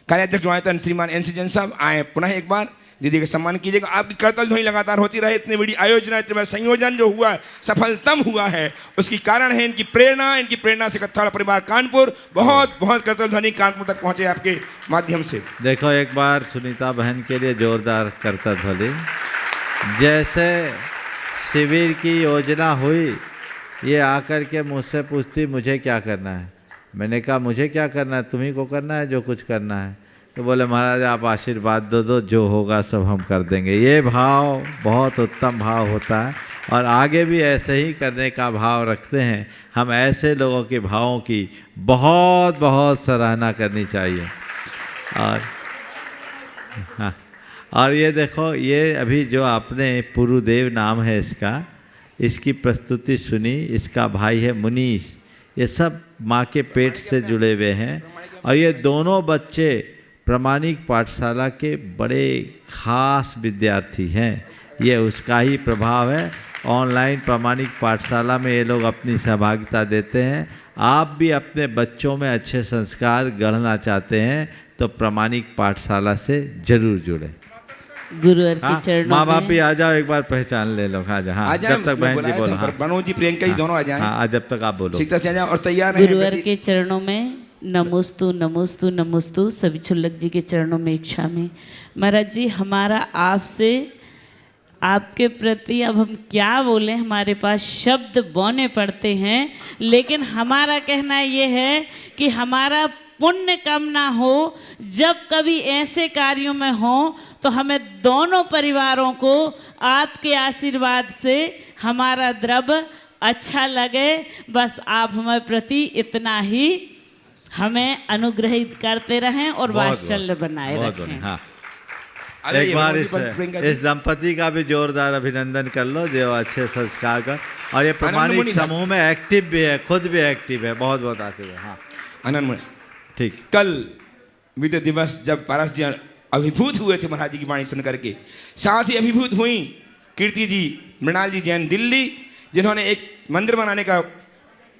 कार्याध्यक्ष गुणायतन श्रीमान एनसी जैन साहब आए, पुनः एक बार दीदी का सम्मान कीजिएगा। आपकी करतल ध्वनि लगातार होती रहे। इतनी बड़ी आयोजना, इतने बड़ा संयोजन जो हुआ है, सफलतम हुआ है, उसकी कारण है इनकी प्रेरणा। इनकी प्रेरणा से कत्था वाला परिवार कानपुर, बहुत बहुत करतल ध्वनि कानपुर तक पहुंचे आपके माध्यम से। देखो एक बार सुनीता बहन के लिए जोरदार करतल ध्वनि। जैसे शिविर की योजना हुई, ये आकर के मुझसे पूछती मुझे क्या करना है। मैंने कहा मुझे क्या करना है, तुम्ही को करना है जो कुछ करना है। तो बोले महाराज आप आशीर्वाद दो, जो होगा सब हम कर देंगे। ये भाव बहुत उत्तम भाव होता है, और आगे भी ऐसे ही करने का भाव रखते हैं। हम ऐसे लोगों के भावों की बहुत बहुत सराहना करनी चाहिए। और हाँ, और ये देखो, ये अभी जो आपने पुरुदेव नाम है इसका, इसकी प्रस्तुति सुनी, इसका भाई है मुनीश। ये सब माँ के पेट से जुड़े हुए हैं, और ये दोनों बच्चे प्रामाणिक पाठशाला के बड़े खास विद्यार्थी हैं। ये उसका ही प्रभाव है। ऑनलाइन प्रामाणिक पाठशाला में ये लोग अपनी सहभागिता देते हैं। आप भी अपने बच्चों में अच्छे संस्कार गढ़ना चाहते हैं तो प्रामाणिक पाठशाला से जरूर जुड़ें। गुरुवर के हाँ, चरणों माँ बाप में भी आ जाओ, एक बार पहचान ले लो। हाँ हाँ, आ जाए, जब तक बहन जी बोलो। हाँ मनोज जी प्रियंका जी दोनों आ जाएं। हाँ, जब तक आप बोलो। सीता से आ जाएं और तैयार रहें। गुरुवर के चरणों में नमोस्तु नमोस्तु नमोस्तु। सभी छुल्लक जी के चरणों में इच्छा में। महाराज जी, हमारा आपसे, आपके प्रति अब हम क्या बोलें, हमारे पास शब्द बौने पड़ते हैं, लेकिन हमारा कहना ये है कि हमारा पुण्य कम ना हो। जब कभी ऐसे कार्यों में हो तो हमें दोनों परिवारों को आपके आशीर्वाद से हमारा द्रव्य अच्छा लगे। बस आप हमारे प्रति इतना ही हमें अनुग्रहित करते रहें और वात्सल्य बनाए रखें। हाँ, एक बार इस दंपति का भी जोरदार अभिनंदन कर लो जो अच्छे संस्कार का, और ये प्रमाणिक समूह में एक्टिव भी है, खुद भी एक्टिव है। बहुत बहुत आशीर्वाद। हाँ आनंद, ठीक। कल बीते दिवस जब पारस जी अभिभूत हुए थे महाराज जी की वाणी सुन करके, साथ ही अभिभूत हुई कीर्ति जी मृणाल जी जैन दिल्ली, जिन्होंने एक मंदिर बनाने का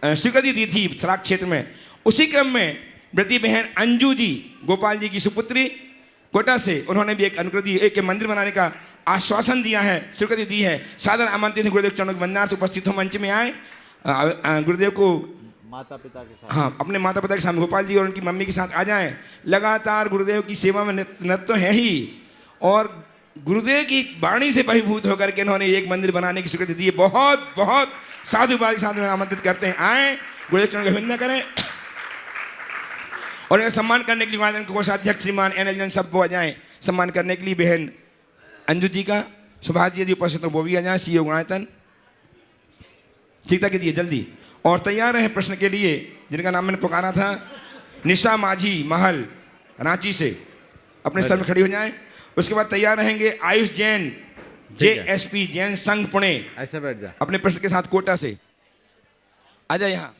स्वीकृति दी थी सराक क्षेत्र में। उसी क्रम में व्रती बहन अंजू जी, गोपाल जी की सुपुत्री कोटा से, उन्होंने भी एक अनुकृति, एक मंदिर बनाने का आश्वासन दिया है, स्वीकृति दी है। सादर आमंत्रित गुरुदेव चरणों के वंदना से उपस्थित हो, मंच में आए। गुरुदेव को माता पिता के साथ, हाँ, अपने माता पिता के साथ, गोपाल जी और उनकी मम्मी के साथ आ जाएं। लगातार गुरुदेव की सेवा में नित तो है ही, और गुरुदेव की वाणी से बहिभूत होकर के इन्होंने एक मंदिर बनाने की स्वीकृति दी है। बहुत बहुत साधुवाद के साथ में आमंत्रित करते हैं, आए, गुरुदेव चरणों की वंदना करें। और यह सम्मान करने के लिए महाजन कोषाध्यक्ष श्रीमान NL जैन सबको आ जाएं सम्मान करने के लिए। बहन अंजू जी का, सुभाष जी यदि उपस्थित हो वो भी आ जाएं। CEO गुणायतन, ठीक कीजिए जल्दी। और तैयार रहे प्रश्न के लिए, जिनका नाम मैंने पुकारा था। निशा माझी महल रांची से अपने स्थल में खड़ी हो जाएं। उसके बाद तैयार रहेंगे आयुष जैन JSP जैन संघ पुणे, ऐसे बैठ जा, अपने प्रश्न के साथ कोटा से। आ जाए यहाँ।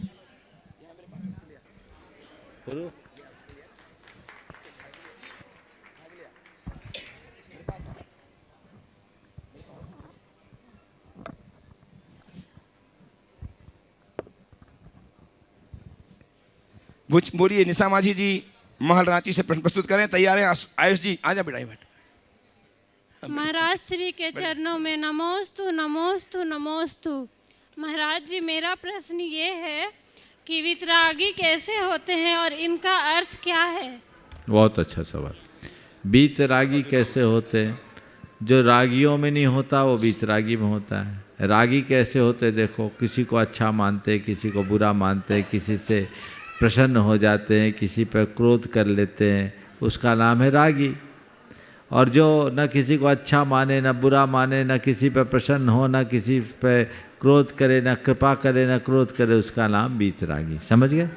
बोलिए, निशा माझी जी महल रांची से प्रश्न प्रस्तुत करें। तैयार है आयुष जी? आ जा बेटा। महाराज श्री के चरणों में नमोस्तु नमोस्तु नमोस्तु। महाराज जी, मेरा प्रश्न ये है कि वितरागी कैसे होते हैं और इनका अर्थ क्या है? बहुत अच्छा सवाल। बीतरागी कैसे होते हैं? जो रागियों में नहीं होता वो बीतरागी में होता है। रागी कैसे होते? देखो, किसी को अच्छा मानते, किसी को बुरा मानते, किसी से प्रसन्न हो जाते हैं, किसी पर क्रोध कर लेते हैं, उसका नाम है रागी। और जो न किसी को अच्छा माने, न बुरा माने, न किसी पर प्रसन्न हो, न किसी पर क्रोध करे, न कृपा करे, न क्रोध करे, उसका नाम बीतरागी। समझ गए?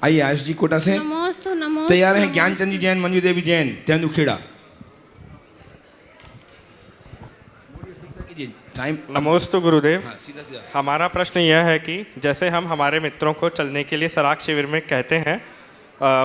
आइए आयुष जी कोटा से नमोस्तु नमोस्तु। तैयार हैं ज्ञानचंद जी जैन, मंजू देवी जैन, तेंदुखेड़ा। नमोस्तु गुरुदेव। हाँ, सीधा सीधा। हमारा प्रश्न यह है कि जैसे हम हमारे मित्रों को चलने के लिए सराक शिविर में कहते हैं,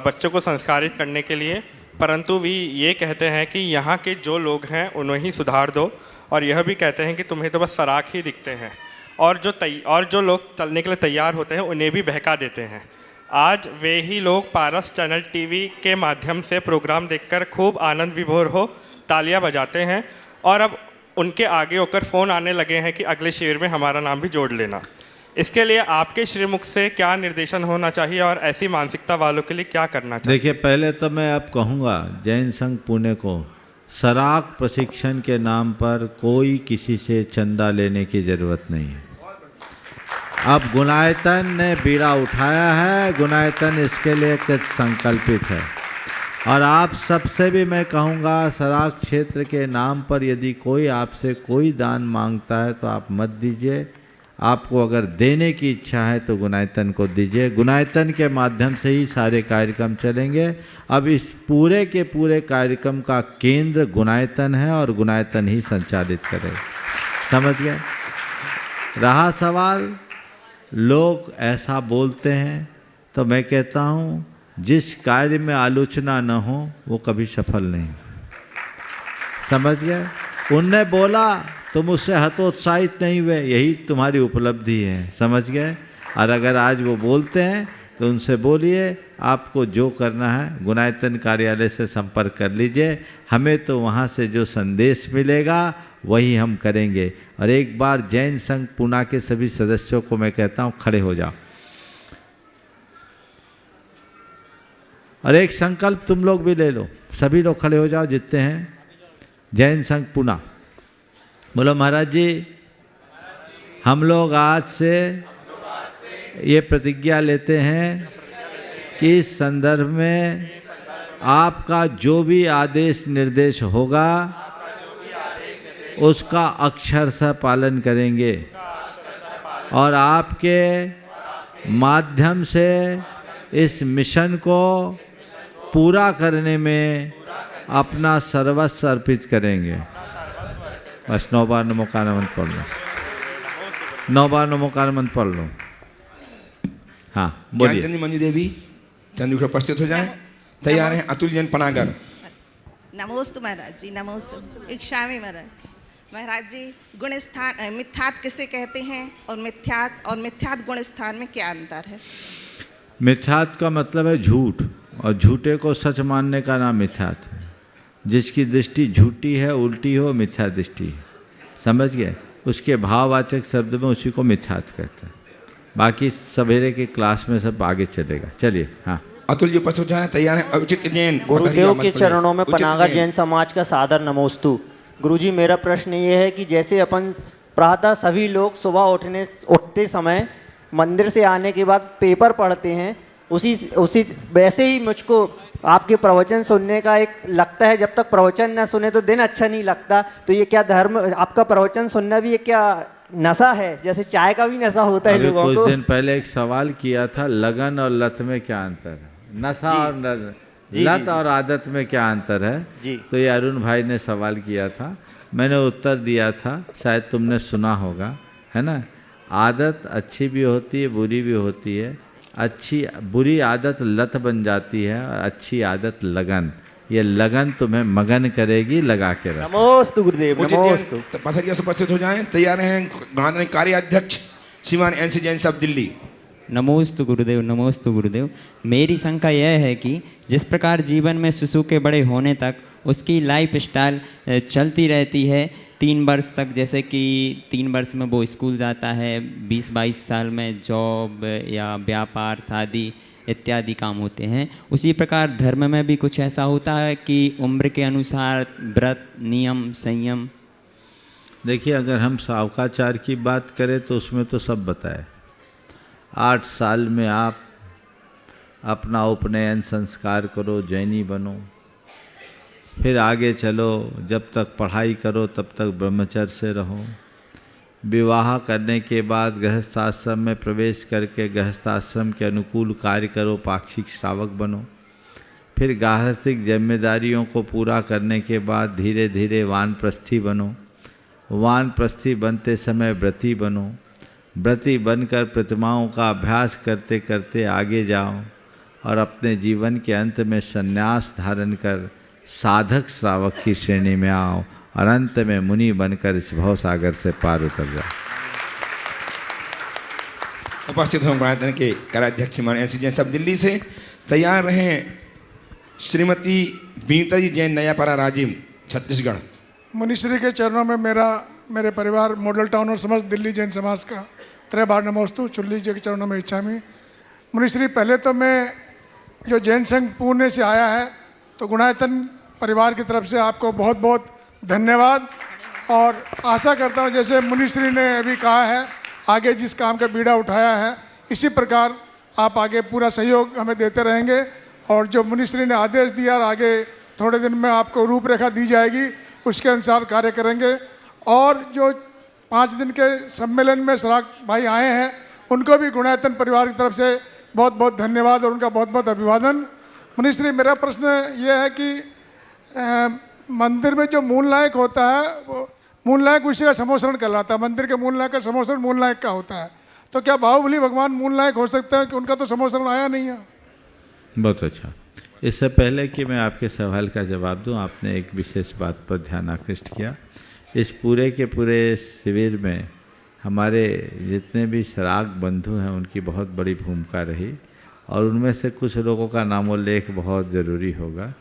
बच्चों को संस्कारित करने के लिए, परंतु भी ये कहते हैं कि यहाँ के जो लोग हैं उन्हें ही सुधार दो, और यह भी कहते हैं कि तुम्हें तो बस सराक ही दिखते हैं, और जो लोग चलने के लिए तैयार होते हैं उन्हें भी बहका देते हैं। आज वे ही लोग पारस चैनल टीवी के माध्यम से प्रोग्राम देखकर खूब आनंद विभोर हो तालियां बजाते हैं, और अब उनके आगे होकर फ़ोन आने लगे हैं कि अगले शिविर में हमारा नाम भी जोड़ लेना। इसके लिए आपके श्रीमुख से क्या निर्देशन होना चाहिए और ऐसी मानसिकता वालों के लिए क्या करना चाहिए? देखिए, पहले तो मैं अब कहूँगा जैन संघ पुणे को सराक प्रशिक्षण के नाम पर कोई किसी से चंदा लेने की ज़रूरत नहीं है। अब गुणायतन ने बीड़ा उठाया है, गुणायतन इसके लिए संकल्पित है। और आप सबसे भी मैं कहूँगा, सराक क्षेत्र के नाम पर यदि कोई आपसे कोई दान मांगता है तो आप मत दीजिए। आपको अगर देने की इच्छा है तो गुणायतन को दीजिए। गुणायतन के माध्यम से ही सारे कार्यक्रम चलेंगे। अब इस पूरे के पूरे कार्यक्रम का केंद्र गुणायतन है और गुणायतन ही संचालित करेगा। समझ गए? रहा सवाल, लोग ऐसा बोलते हैं, तो मैं कहता हूँ जिस कार्य में आलोचना न हो वो कभी सफल नहीं। समझ गए? उनने बोला, तुम उससे हतोत्साहित नहीं हुए, यही तुम्हारी उपलब्धि है। समझ गए? और अगर आज वो बोलते हैं तो उनसे बोलिए आपको जो करना है गुणायतन कार्यालय से संपर्क कर लीजिए, हमें तो वहाँ से जो संदेश मिलेगा वही हम करेंगे। और एक बार जैन संघ पुणे के सभी सदस्यों को मैं कहता हूँ खड़े हो जाओ और एक संकल्प तुम लोग भी ले लो, सभी लोग खड़े हो जाओ जितने हैं। जैन संघ पुणे बोलो महाराज जी, हम लोग आज से ये प्रतिज्ञा लेते हैं कि इस संदर्भ में आपका जो भी आदेश निर्देश होगा उसका अक्षरशः पालन करेंगे और आपके माध्यम से इस मिशन को पूरा करने में अपना सर्वस्व अर्पित करेंगे। बस 9 बार नमो कार मंत्र पढ़ लो, 9 बार नमो कार मंत्र पढ़ लो। हाँ बोलिए। ज्ञानचंदी मंजू देवी चंद्र उपस्थित हो जाएं। तैयार हैं अतुल जैन पनागर। नमोस्तु महाराज जी, नमोस्तु। इच्छामी महाराज। महाराज जी, गुण स्थान मिथ्यात किसे कहते हैं और मिथ्यात गुण स्थान में क्या अंतर है? मिथ्यात का मतलब है झूठ, और झूठे को सच मानने का नाम मिथ्यात है। जिसकी दृष्टि झूठी है, उल्टी हो, मिथ्या दृष्टि है। समझ गए? उसके भाववाचक शब्द में उसी को मिथ्यात कहते हैं। बाकी सवेरे के क्लास में सब आगे चलेगा। चलिए। हाँ अतुल जी उपस्थित हो जाएं। तैयार हैं उचित जैन। गुरुदेव के चरणों में पनागर जैन समाज का सादर नमोस्तु। गुरुजी, मेरा प्रश्न ये है कि जैसे अपन प्रातः सभी लोग सुबह उठते समय मंदिर से आने के बाद पेपर पढ़ते हैं, उसी वैसे ही मुझको आपके प्रवचन सुनने का एक लगता है। जब तक प्रवचन न सुने तो दिन अच्छा नहीं लगता। तो ये क्या धर्म, आपका प्रवचन सुनना भी एक क्या नशा है? जैसे चाय का भी नशा होता है लोगों को। कुछ दिन पहले एक सवाल किया था, लगन और लत में क्या अंतर है? नशा और लत और आदत में क्या अंतर है जी? तो ये अरुण भाई ने सवाल किया था, मैंने उत्तर दिया था, शायद तुमने सुना होगा, है ना। आदत अच्छी भी होती है, बुरी भी होती है। बुरी आदत लत बन जाती है और अच्छी आदत लगन। ये लगन तुम्हें मगन करेगी, लगा के रखो। नमोस्तु गुरुदेव, नमोस्तु। पथरिया से उपस्थित हो जाएं। तैयार हैं गणाधन कार्याध्यक्ष श्रीमान NC जैन साहब दिल्ली। नमोस्तु गुरुदेव, नमोस्तु गुरुदेव। मेरी शंका यह है कि जिस प्रकार जीवन में शिशु के बड़े होने तक उसकी लाइफ स्टाइल चलती रहती है 3 वर्ष तक, जैसे कि 3 वर्ष में वो स्कूल जाता है, 20-22 साल में जॉब या व्यापार, शादी इत्यादि काम होते हैं, उसी प्रकार धर्म में भी कुछ ऐसा होता है कि उम्र के अनुसार व्रत, नियम, संयम। देखिए, अगर हम सावकाचार की बात करें तो उसमें तो सब बताए। 8 साल में आप अपना उपनयन संस्कार करो, जैनी बनो, फिर आगे चलो, जब तक पढ़ाई करो तब तक ब्रह्मचर्य से रहो। विवाह करने के बाद गृहस्थाश्रम में प्रवेश करके गृहस्थाश्रम के अनुकूल कार्य करो, पाक्षिक श्रावक बनो। फिर गार्हस्थ्यिक जिम्मेदारियों को पूरा करने के बाद धीरे धीरे वानप्रस्थी बनो। वानप्रस्थी बनते समय व्रती बनो। व्रती बनकर प्रतिमाओं का अभ्यास करते करते आगे जाओ और अपने जीवन के अंत में संन्यास धारण कर साधक श्रावक की श्रेणी में आओ और अंत में मुनि बनकर इस भव सागर से पार उतर जाओ। उपस्थित हों गणाधन के कार्याध्यक्ष श्रीमान NC जैन साहब दिल्ली से। तैयार रहें श्रीमती विनीता जी जैन, नयापारा, राजिम, छत्तीसगढ़। मुनिश्री के चरणों में मेरे परिवार, मॉडल टाउन और समस्त दिल्ली जैन समाज का 3 बार नमोस्तु। चुल्ली जी के चरणों में इच्छामी। मुनिश्री, पहले तो मैं जो जैन संघ पुणे से आया है तो गुणायतन परिवार की तरफ से आपको बहुत बहुत धन्यवाद, और आशा करता हूँ जैसे मुनिश्री ने अभी कहा है, आगे जिस काम का बीड़ा उठाया है इसी प्रकार आप आगे पूरा सहयोग हमें देते रहेंगे। और जो मुनिश्री ने आदेश दिया, आगे थोड़े दिन में आपको रूपरेखा दी जाएगी, उसके अनुसार कार्य करेंगे। और जो 5 दिन के सम्मेलन में सराग भाई आए हैं, उनको भी गुणायतन परिवार की तरफ से बहुत बहुत धन्यवाद और उनका बहुत बहुत अभिवादन। मुनिश्री, मेरा प्रश्न ये है कि मंदिर में जो मूल नायक होता है, वो मूल नायक उसी का समोसरण कहलाता है। मंदिर के मूल नायक का समोसरण मूल नायक का होता है, तो क्या बाहुबली भगवान मूल नायक हो सकते हैं कि उनका तो समोसरण आया नहीं है? बहुत अच्छा। इससे पहले कि मैं आपके सवाल का जवाब दूं, आपने एक विशेष बात पर ध्यान आकृष्ट किया। इस पूरे के पूरे शिविर में हमारे जितने भी सराग बंधु हैं उनकी बहुत बड़ी भूमिका रही। और उनमें से कुछ लोगों का नामोल्लेख बहुत ज़रूरी होगा,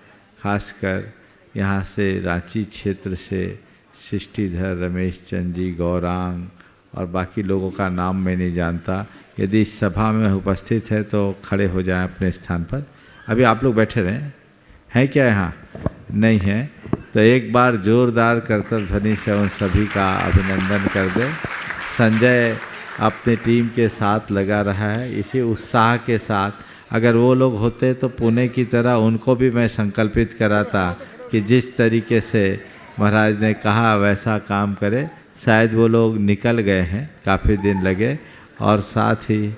खासकर यहाँ से रांची क्षेत्र से सृष्टिधर, रमेश चंद जी, गौरांग और बाकी लोगों का नाम मैं नहीं जानता। यदि इस सभा में उपस्थित है तो खड़े हो जाएं अपने स्थान पर। अभी आप लोग बैठे रहें, हैं क्या यहाँ? नहीं हैं तो एक बार जोरदार करतल ध्वनि से उन सभी का अभिनंदन कर दें। संजय अपने टीम के साथ लगा रहा है इसी उत्साह के साथ। अगर वो लोग होते तो पुणे की तरह उनको भी मैं संकल्पित कराता कि जिस तरीके से महाराज ने कहा वैसा काम करे। शायद वो लोग निकल गए हैं, काफ़ी दिन लगे। और साथ ही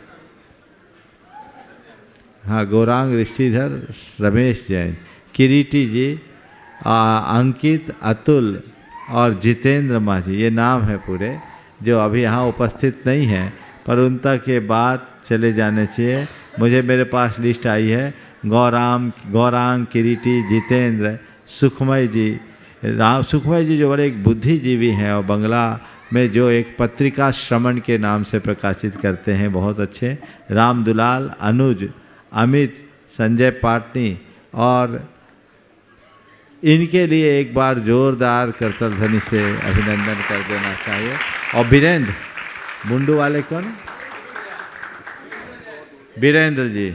हाँ, गौरांग, ऋषिधर, रमेश जैन, किरीटी जी, अंकित, अतुल और जितेंद्र माझी, ये नाम है पूरे जो अभी यहाँ उपस्थित नहीं हैं, पर उन तक के बाद चले जाने चाहिए। मुझे मेरे पास लिस्ट आई है, गौरांग, किरीटी, जितेंद्र, सुखमय जी, सुखमय जी जो बड़े एक बुद्धिजीवी हैं और बंगला में जो एक पत्रिका श्रवण के नाम से प्रकाशित करते हैं, बहुत अच्छे, राम दुलाल, अनुज, अमित, संजय पाटनी, और इनके लिए एक बार जोरदार करतल ध्वनि से अभिनंदन कर देना चाहिए। और वीरेंद्र, मुंडू वाले कौन? वीरेंद्र जी,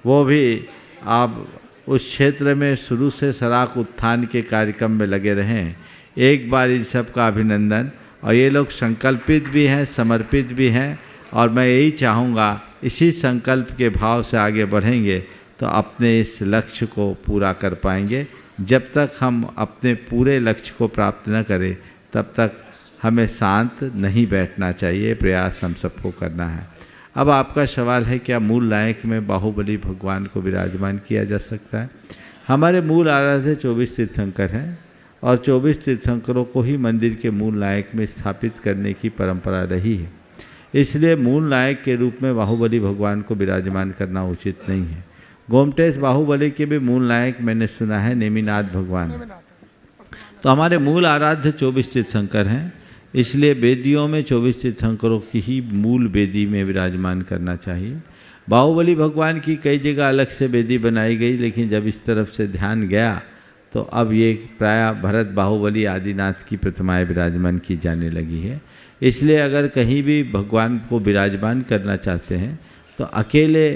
वो भी आप उस क्षेत्र में शुरू से सराक उत्थान के कार्यक्रम में लगे रहें। एक बार इन सब का अभिनंदन। और ये लोग संकल्पित भी हैं, समर्पित भी हैं, और मैं यही चाहूँगा इसी संकल्प के भाव से आगे बढ़ेंगे तो अपने इस लक्ष्य को पूरा कर पाएंगे। जब तक हम अपने पूरे लक्ष्य को प्राप्त न करें तब तक हमें शांत नहीं बैठना चाहिए, प्रयास हम सबको करना है। अब आपका सवाल है क्या मूल नायक में बाहुबली भगवान को विराजमान किया जा सकता है? हमारे मूल आराध्य 24 तीर्थंकर हैं और 24 तीर्थंकरों को ही मंदिर के मूल नायक में स्थापित करने की परंपरा रही है। इसलिए मूल नायक के रूप में बाहुबली भगवान को विराजमान करना उचित नहीं है। गोमटेश बाहुबली के भी मूल नायक मैंने सुना है नेमिनाथ भगवान। तो हमारे मूल आराध्य 24 तीर्थंकर हैं, इसलिए वेदियों में 24 तीर्थंकरों की ही मूल वेदी में विराजमान करना चाहिए। बाहुबली भगवान की कई जगह अलग से वेदी बनाई गई, लेकिन जब इस तरफ से ध्यान गया तो अब ये प्रायः भरत, बाहुबली, आदिनाथ की प्रतिमाएं विराजमान की जाने लगी है। इसलिए अगर कहीं भी भगवान को विराजमान करना चाहते हैं तो अकेले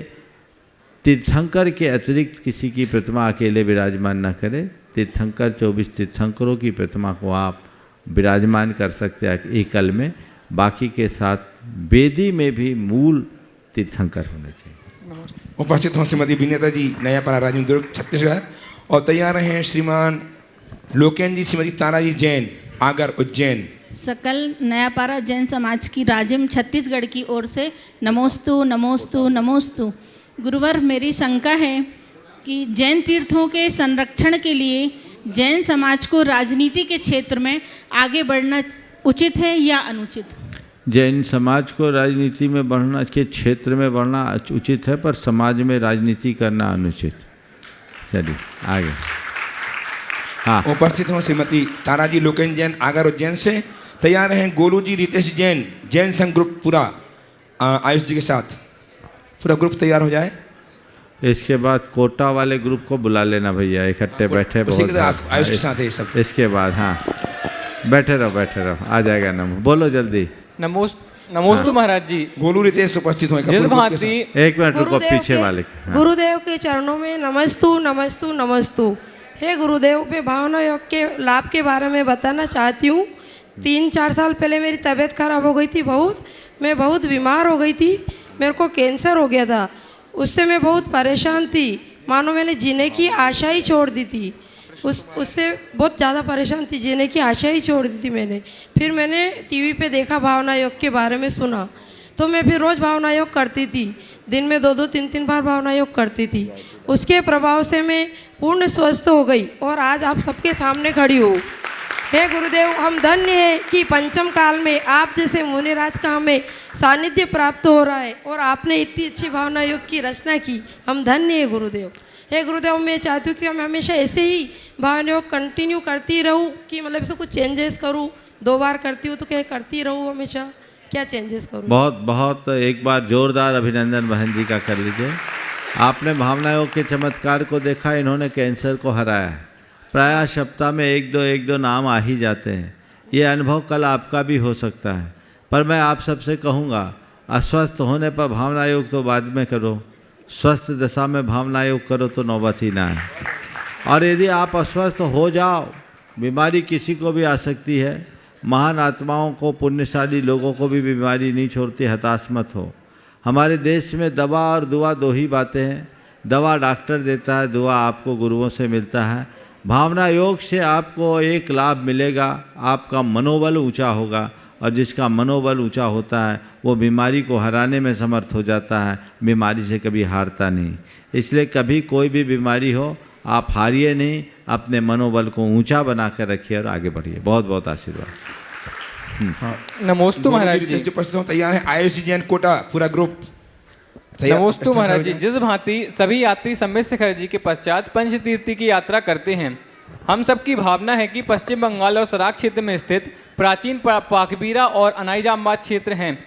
तीर्थंकर के अतिरिक्त किसी की प्रतिमा अकेले विराजमान न करें। तीर्थंकर 24 तीर्थंकरों की प्रतिमा को आप विराजमान कर सकते हैं एकल में, बाकी के साथ वेदी में भी मूल तीर्थंकर होने चाहिए। उपस्थित हों श्रीमती विनीता जी, नयापाड़ा, राजनीति दुर्ग, छत्तीसगढ़। और तैयार हैं श्रीमान लोकेन जी, श्रीमती तारा जी जैन, आगर, उज्जैन। सकल नयापाड़ा जैन समाज की राजिम छत्तीसगढ़ की ओर से नमोस्तु नमोस्तु नमोस्तु। गुरुवर, मेरी शंका है कि जैन तीर्थों के संरक्षण के लिए जैन समाज को राजनीति के क्षेत्र में आगे बढ़ना उचित है या अनुचित? जैन समाज को राजनीति में बढ़ना के क्षेत्र में बढ़ना उचित है, पर समाज में राजनीति करना अनुचित। चलिए आगे। हाँ, उपस्थित हों श्रीमती तारा जी लोकेन जैन, आगर, उज्जैन से। तैयार हैं गोलू जी, रितेश जैन, जैन संघ ग्रुप पूरा, आयुष जी के साथ पूरा ग्रुप तैयार हो जाए। इसके बाद कोटा वाले ग्रुप को बुला लेना भैया, इकट्ठे बैठे बहुत। आयुष के साथ है सब। इसके बाद हाँ, बैठे रहो, आ जाएगा नमो। बोलो जल्दी। नमोस्तु महाराज जी। गोलू, रितेश उपस्थित हो। एक मिनट रुको, पीछे वाले। हाँ। गुरुदेव के चरणों में नमस्तु नमस्तु नमस्तु। हे गुरुदेव, मैं भावना योग के लाभ के बारे में बताना चाहती हूँ। 3-4 साल पहले मेरी तबीयत खराब हो गई थी बहुत, मैं बहुत बीमार हो गई थी, मेरे को कैंसर हो गया था। उससे मैं बहुत परेशान थी, मानो मैंने जीने की आशा ही छोड़ दी थी। उससे बहुत ज़्यादा परेशान थी, जीने की आशा ही छोड़ दी थी मैंने। फिर मैंने टीवी पे देखा, भावना योग के बारे में सुना, तो मैं फिर रोज़ भावना योग करती थी। दिन में 2-2, 3-3 बार भावना योग करती थी। उसके प्रभाव से मैं पूर्ण स्वस्थ हो गई और आज आप सबके सामने खड़ी हूँ। हे गुरुदेव, हम धन्य हैं कि पंचम काल में आप जैसे मुनिराज का हमें सानिध्य प्राप्त हो रहा है और आपने इतनी अच्छी भावना योग की रचना की। हम धन्य हैं गुरुदेव। हे गुरुदेव, मैं चाहती हूँ कि मैं हमेशा ऐसे ही भावना योग कंटिन्यू करती रहूँ, कि मतलब इसमें कुछ चेंजेस करूँ। 2 बार करती हूँ तो क्या करती रहूँ हमेशा, क्या चेंजेस करूँ? बहुत बहुत एक बार जोरदार अभिनंदन बहन जी का कर लीजिए। आपने भावना योग के चमत्कार को देखा, इन्होंने कैंसर को हराया है। प्रायः सप्ताह में एक दो नाम आ ही जाते हैं। ये अनुभव कल आपका भी हो सकता है, पर मैं आप सबसे कहूँगा, अस्वस्थ होने पर भावना योग तो बाद में करो, स्वस्थ दशा में भावना योग करो तो नौबत ही ना है। और यदि आप अस्वस्थ हो जाओ, बीमारी किसी को भी आ सकती है, महान आत्माओं को, पुण्यशाली लोगों को भी बीमारी नहीं छोड़ती, हताश मत हो। हमारे देश में दवा और दुआ दो ही बातें हैं। दवा डॉक्टर देता है, दुआ आपको गुरुओं से मिलता है। भावना योग से आपको एक लाभ मिलेगा, आपका मनोबल ऊंचा होगा, और जिसका मनोबल ऊंचा होता है वो बीमारी को हराने में समर्थ हो जाता है, बीमारी से कभी हारता नहीं। इसलिए कभी कोई भी बीमारी हो, आप हारिए नहीं, अपने मनोबल को ऊंचा बना कर रखिए और आगे बढ़िए। बहुत बहुत आशीर्वाद। नमोस्तु महाराज जी। तैयार है आयुष जैन कोटा पूरा ग्रुप। नमोस्तु महाराज जी। जिस भांति सभी यात्री सम्मित शिखर जी के पश्चात पंचतीर्थी की यात्रा करते हैं, हम सबकी भावना है कि पश्चिम बंगाल और सराक क्षेत्र में स्थित प्राचीन पाकबीरा और अनाईजामाबाद क्षेत्र हैं।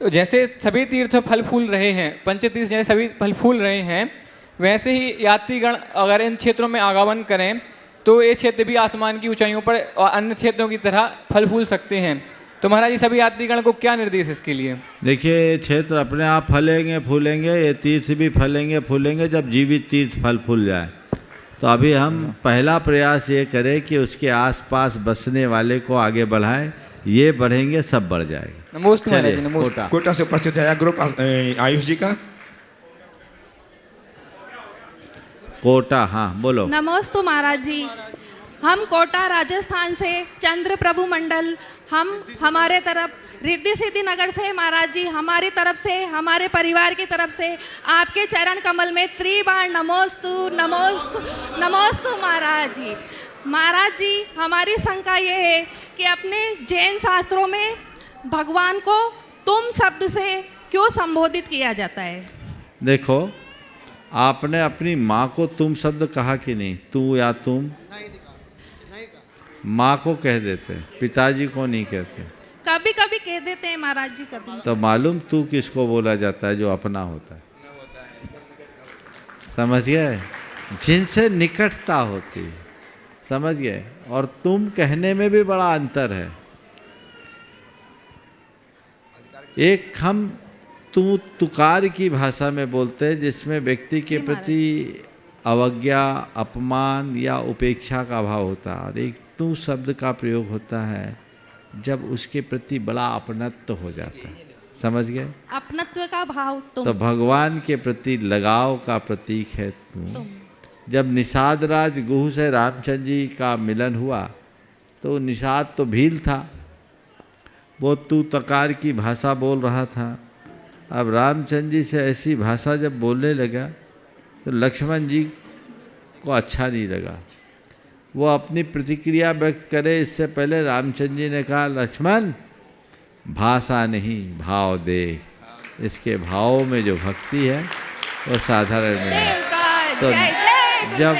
जैसे सभी तीर्थ फल फूल रहे हैं, पंचतीर्थ जैसे सभी फल फूल रहे हैं, वैसे ही यात्रीगण अगर इन क्षेत्रों में आगमन करें तो ये क्षेत्र भी आसमान की ऊंचाइयों पर और अन्य क्षेत्रों की तरह फल फूल सकते हैं। तो महाराज जी, सभी यात्रीगण को क्या निर्देश इसके लिए? देखिए, ये क्षेत्र अपने आप फलेंगे फूलेंगे, ये तीर्थ भी फलेंगे फूलेंगे जब जीवित तीर्थ फल फूल जाए। तो अभी हम पहला प्रयास ये करें कि उसके आसपास बसने वाले को आगे बढ़ाएं, ये बढ़ेंगे सब बढ़ जाएगा। नमोस्तु महाराज जी। नमोस्तु। कोटा से उपस्थित है ग्रुप आयुष जी का। कोटा, हाँ बोलो। नमोस्तु महाराज जी। हम कोटा राजस्थान से चंद्र प्रभु मंडल, हम हमारे तरफ रिद्धि सिद्धि नगर से महाराज जी, हमारी तरफ से, हमारे परिवार की तरफ से आपके चरण कमल में त्रिबार नमोस्तु नमोस्तु नमोस्तु महाराज जी। महाराज जी, हमारी शंका ये है कि अपने जैन शास्त्रों में भगवान को तुम शब्द से क्यों संबोधित किया जाता है? देखो, आपने अपनी माँ को तुम शब्द कहा कि नहीं? तू या तुम माँ को कह देते, पिताजी को नहीं कहते। कभी कभी कह देते हैं महाराज जी, कभी। तो मालूम तू किसको बोला जाता है? जो अपना होता है, समझ गए? जिनसे निकटता होती है, समझ गए? और तुम कहने में भी बड़ा अंतर है। एक हम तू तुकार की भाषा में बोलते हैं, जिसमें व्यक्ति के प्रति अवज्ञा, अपमान या उपेक्षा का भाव होता है, और एक तू शब्द का प्रयोग होता है जब उसके प्रति बड़ा अपनत्व हो जाता है। समझ गए? अपनत्व का भाव तो भगवान के प्रति लगाव का प्रतीक है तू। जब निषाद राज गुह से रामचंद्र जी का मिलन हुआ तो निषाद तो भील था, वो तू तकार की भाषा बोल रहा था। अब रामचंद्र जी से ऐसी भाषा जब बोलने लगा तो लक्ष्मण जी को अच्छा नहीं लगा। वो अपनी प्रतिक्रिया व्यक्त करे इससे पहले रामचंद्र जी ने कहा, लक्ष्मण भाषा नहीं भाव दे। इसके भावों में जो भक्ति है वो साधारण नहीं है। तो जब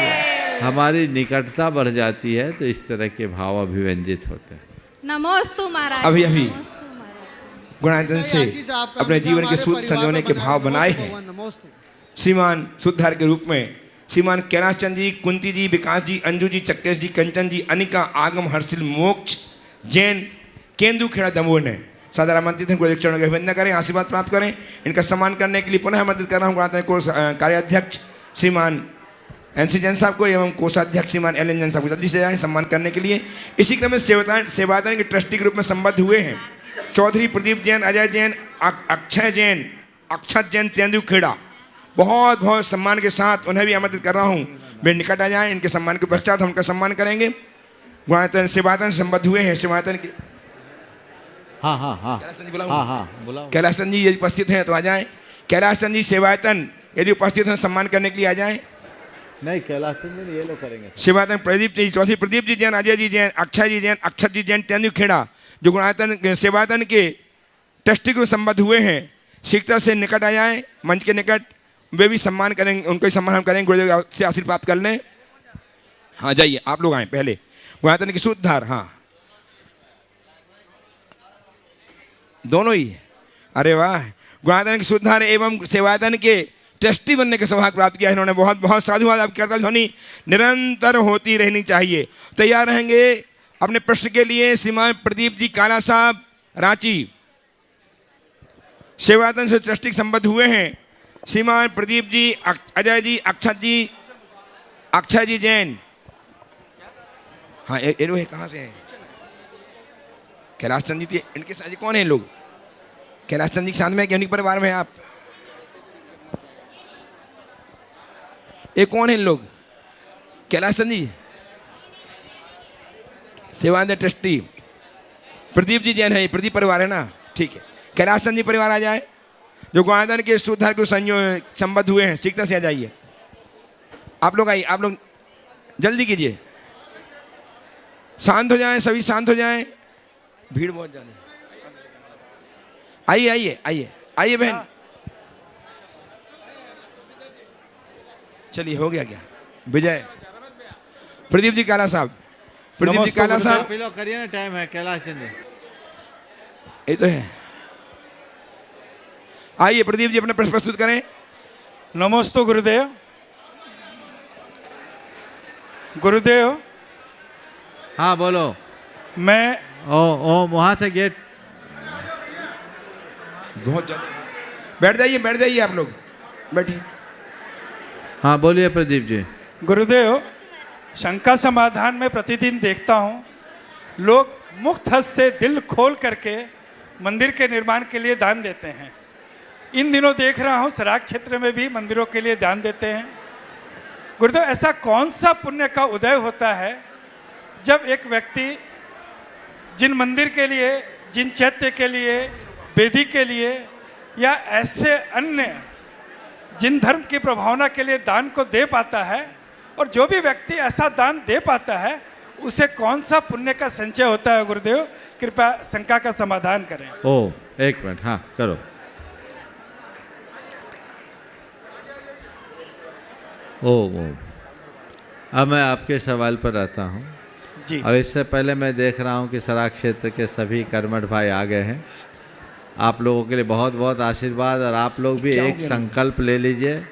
हमारी निकटता बढ़ जाती है तो इस तरह के भाव अभिव्यंजित होते हैं। नमोस्तु महाराज। अभी अभी गुणांतन से अपने जीवन के सूत्र संजोने के भाव बनाए हैं। श्रीमान सुधार के रूप में श्रीमान कैलाश चंद जी, कुंती जी, विकास जी, अंजू जी, चक्केश जी, कंचन जी, अनिका, आगम, हर्षिल, मोक्ष जैन, केंदु खेड़ा दमोह ने सादर आमंत्रित हैं। गुरुदेव चरणों की वंदना करें, आशीर्वाद प्राप्त करें। इनका सम्मान करने के लिए पुनः आमंत्रित कर रहा हूँ गुणांतन कोष कार्याध्यक्ष श्रीमान NC जैन साहब को एवं कोषाध्यक्ष श्रीमान LN जैन साहब को जल्दी से जाएँ सम्मान करने के लिए। इसी क्रम में सेवादान के ट्रस्टी के रूप में संबद्ध हुए हैं चौधरी प्रदीप जैन, अजय जैन, अक्षय जैन, अक्षत जैन, तेंदु खेड़ा। बहुत बहुत सम्मान के साथ उन्हें भी आमंत्रित कर रहा हूँ, वे निकट आ जाएं। इनके सम्मान के पश्चात हम उनका सम्मान करेंगे। गुणायतन सेवायतन से संबद्ध हुए हैं सेवायतन के। हाँ हाँ हाँ बुलाओ। कैलाश चंद जी यदि उपस्थित हैं तो आ जाएं। कैलाश चंद जी सेवायतन यदि उपस्थित हैं सम्मान करने के लिए आ जाएं। नहीं, कैलाश चंद जी ये लोग करेंगे। सेवायतन प्रदीप जी, चौधरी प्रदीप जी जैन, अजय जी जैन, अक्षय जी जैन, अक्षत जी जैन, तेंदु खेड़ा, जो गुणायतन सेवायतन के ट्रस्टी को संबद्ध हुए हैं, शीघ्रता से निकट आ जाएं मंच के निकट। वे भी सम्मान करेंगे, उनको सम्मान हम करेंगे। गुरुदेव से आशीर्वाद प्राप्त कर लें। हाँ जाइए, आप लोग आए पहले। गुणायतन की सूत्रधार, हाँ दोनों ही। अरे वाह। गुणायतन की सूत्रधार एवं सेवायतन के ट्रस्टी बनने का सौभाग्य प्राप्त किया है इन्होंने। बहुत बहुत साधुवाद। आपकी करतल ध्वनि निरंतर होती रहनी चाहिए। तैयार रहेंगे अपने प्रश्न के लिए श्रीमान प्रदीप जी काला साहब रांची। सेवायतन से ट्रस्टी संबद्ध हुए हैं श्रीमान प्रदीप जी, अजय जी, अक्षय जी जैन। हाँ ये लोग कहाँ से हैं? कैलाश चंद जी इनके साथ कौन है लोग? कैलाश चंद जी के साथ में कि उन्हीं परिवार में आप? ये कौन है लोग? कैलाश चंद जी सेवायतन ट्रस्टी। प्रदीप जी जैन है, प्रदीप परिवार है ना? ठीक है, कैलाश चंद जी परिवार आ जाए जो गोवर्धन के सुधार को संबद्ध हुए हैं, शीघ्रता से आ जाइए। आप लोग आइए, आप लोग जल्दी कीजिए, शांत हो जाएं, सभी शांत हो जाएं, भीड़ बहुत ज़्यादा है। आइए आइए आइए आइए बहन, चलिए हो गया क्या? विजय प्रदीप जी काला साहब, प्रदीप जी काला साहब करिए ना, टाइम है। कैलाश चंद ये तो है। आइए प्रदीप जी अपना प्रश्न प्रस्तुत करें। नमोस्तु गुरुदेव। गुरुदेव हाँ बोलो। मैं ओ वहाँ से गेट बहुत ज्यादा। बैठ जाइए आप लोग, बैठिए। हाँ बोलिए प्रदीप जी। गुरुदेव, शंका समाधान में प्रतिदिन देखता हूँ लोग मुक्त हस्त से दिल खोल करके मंदिर के निर्माण के लिए दान देते हैं। इन दिनों देख रहा हूँ सराक क्षेत्र में भी मंदिरों के लिए दान देते हैं। गुरुदेव, ऐसा कौन सा पुण्य का उदय होता है जब एक व्यक्ति जिन मंदिर के लिए, जिन चैत्य के लिए, वेदी के लिए या ऐसे अन्य जिन धर्म की प्रभावना के लिए दान को दे पाता है, और जो भी व्यक्ति ऐसा दान दे पाता है उसे कौन सा पुण्य का संचय होता है? गुरुदेव कृपया शंका का समाधान करें। एक मिनट, हाँ करो। अब मैं आपके सवाल पर आता हूँ जी। और इससे पहले मैं देख रहा हूँ कि सराक क्षेत्र के सभी कर्मठ भाई आ गए हैं। आप लोगों के लिए बहुत बहुत आशीर्वाद। और आप लोग भी एक संकल्प ले लीजिए,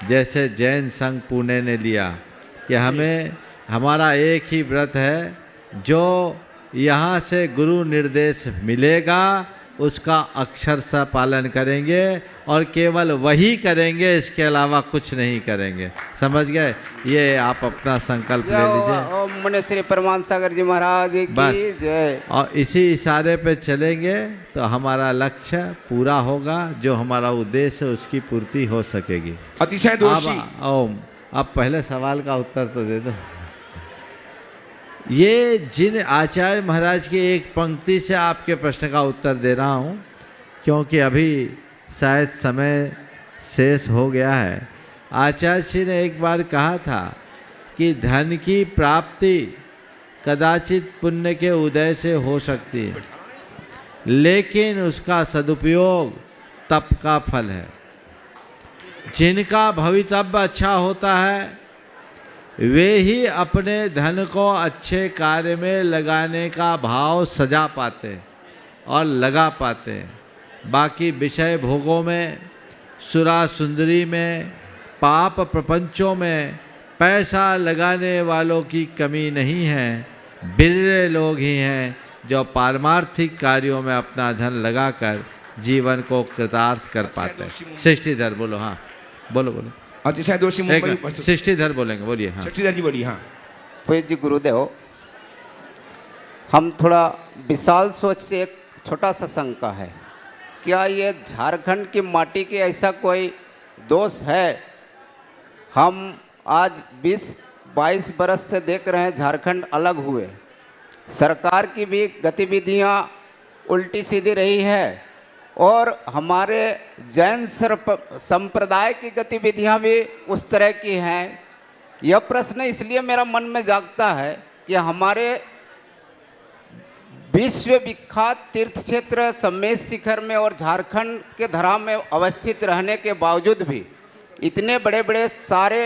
जैसे जैन संघ पुणे ने लिया कि हमें हमारा एक ही व्रत है, जो यहाँ से गुरु निर्देश मिलेगा उसका अक्षरशः पालन करेंगे और केवल वही करेंगे, इसके अलावा कुछ नहीं करेंगे। समझ गए? ये आप अपना संकल्प ले लीजिए। मुनि श्री परमान सागर जी महाराज की जय। और इसी इशारे पे चलेंगे तो हमारा लक्ष्य पूरा होगा, जो हमारा उद्देश्य है उसकी पूर्ति हो सकेगी। अतिशय दोषी। अब पहले सवाल का उत्तर तो दे दो। ये जिन आचार्य महाराज की एक पंक्ति से आपके प्रश्न का उत्तर दे रहा हूँ, क्योंकि अभी शायद समय शेष हो गया है। आचार्य जी ने एक बार कहा था कि धन की प्राप्ति कदाचित पुण्य के उदय से हो सकती है, लेकिन उसका सदुपयोग तप का फल है। जिनका भवितव्य अच्छा होता है वे ही अपने धन को अच्छे कार्य में लगाने का भाव सजा पाते और लगा पाते हैं। बाकी विषय भोगों में, सुरा सुंदरी में, पाप प्रपंचों में पैसा लगाने वालों की कमी नहीं है। बिरले लोग ही हैं जो पारमार्थिक कार्यों में अपना धन लगाकर जीवन को कृतार्थ कर पाते हैं। सृष्टिधर बोलो। हाँ बोलो। अतिशय दोषी मुंबई सृष्टिधर बोलेंगे, बोलिए। हाँ सृष्टिधर जी बोलिए। हाँ पूज्य जी गुरुदेव, हम थोड़ा विशाल सोच से एक छोटा सा शंका है, क्या ये झारखंड की माटी के ऐसा कोई दोष है? हम आज 20-22 बरस से देख रहे हैं झारखंड अलग हुए, सरकार की भी गतिविधियां उल्टी सीधी रही है और हमारे जैन संप्रदाय की गतिविधियां भी उस तरह की हैं। यह प्रश्न इसलिए मेरा मन में जागता है कि हमारे विश्व विख्यात तीर्थ क्षेत्र सम्मेद शिखर में और झारखंड के धरा में अवस्थित रहने के बावजूद भी इतने बड़े बड़े सारे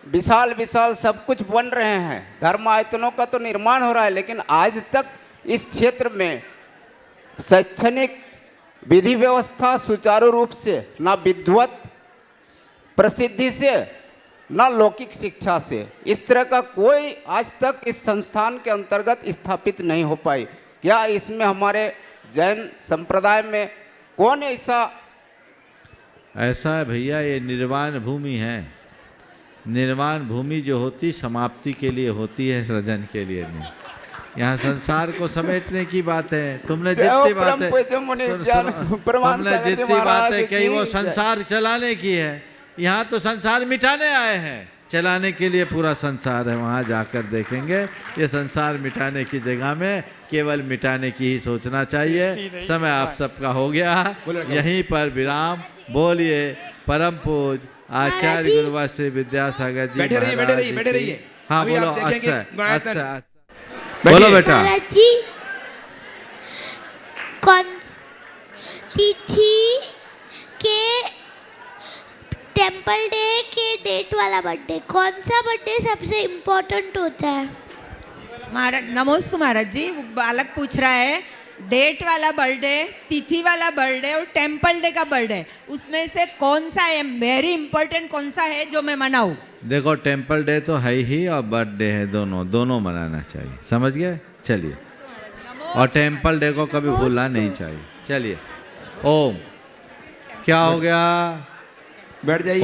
विशाल विशाल सब कुछ बन रहे हैं, धर्म आयतनों का तो निर्माण हो रहा है, लेकिन आज तक इस क्षेत्र में शैक्षणिक विधि व्यवस्था सुचारू रूप से ना विद्वत प्रसिद्धि से न लौकिक शिक्षा से। इस तरह का कोई आज तक इस संस्थान के अंतर्गत स्थापित नहीं हो पाई। क्या इसमें हमारे जैन संप्रदाय में कौन ऐसा है भैया, ये निर्वाण भूमि है। निर्वाण भूमि जो होती समाप्ति के लिए होती है, सृजन के लिए नहीं। यहाँ संसार को समेटने की बात है। तुमने जितनी बात है कही वो संसार चलाने की है। यहाँ तो संसार मिटाने आए हैं, चलाने के लिए पूरा संसार है। वहाँ जाकर देखेंगे ये संसार मिटाने की जगह में केवल मिटाने की ही सोचना चाहिए। समय आप सबका हो गया, यहीं पर विराम। बोलिए परम पूज आचार्य गुरुवर श्री विद्यासागर जी। बैठे रहिए। हाँ बोलो। अच्छा बोलो बेटा। जी कौन तिथि के टेम्पल डे के डेट वाला बर्थडे, कौन सा बर्थडे सबसे इम्पोर्टेंट होता है? महाराज नमोस्तु महाराज जी। बालक पूछ रहा है डेट वाला बर्थडे, तिथि वाला बर्थडे और टेम्पल डे का बर्थडे, उसमें से कौन सा है वेरी इंपॉर्टेंट, कौन सा है जो मैं मनाऊं? देखो टेम्पल डे तो है ही और बर्थडे है, दोनों मनाना चाहिए। समझ गए? चलिए। और टेम्पल डे को कभी भूलना नहीं चाहिए। चलिए। ओम। क्या हो गया? बैठ जाइए।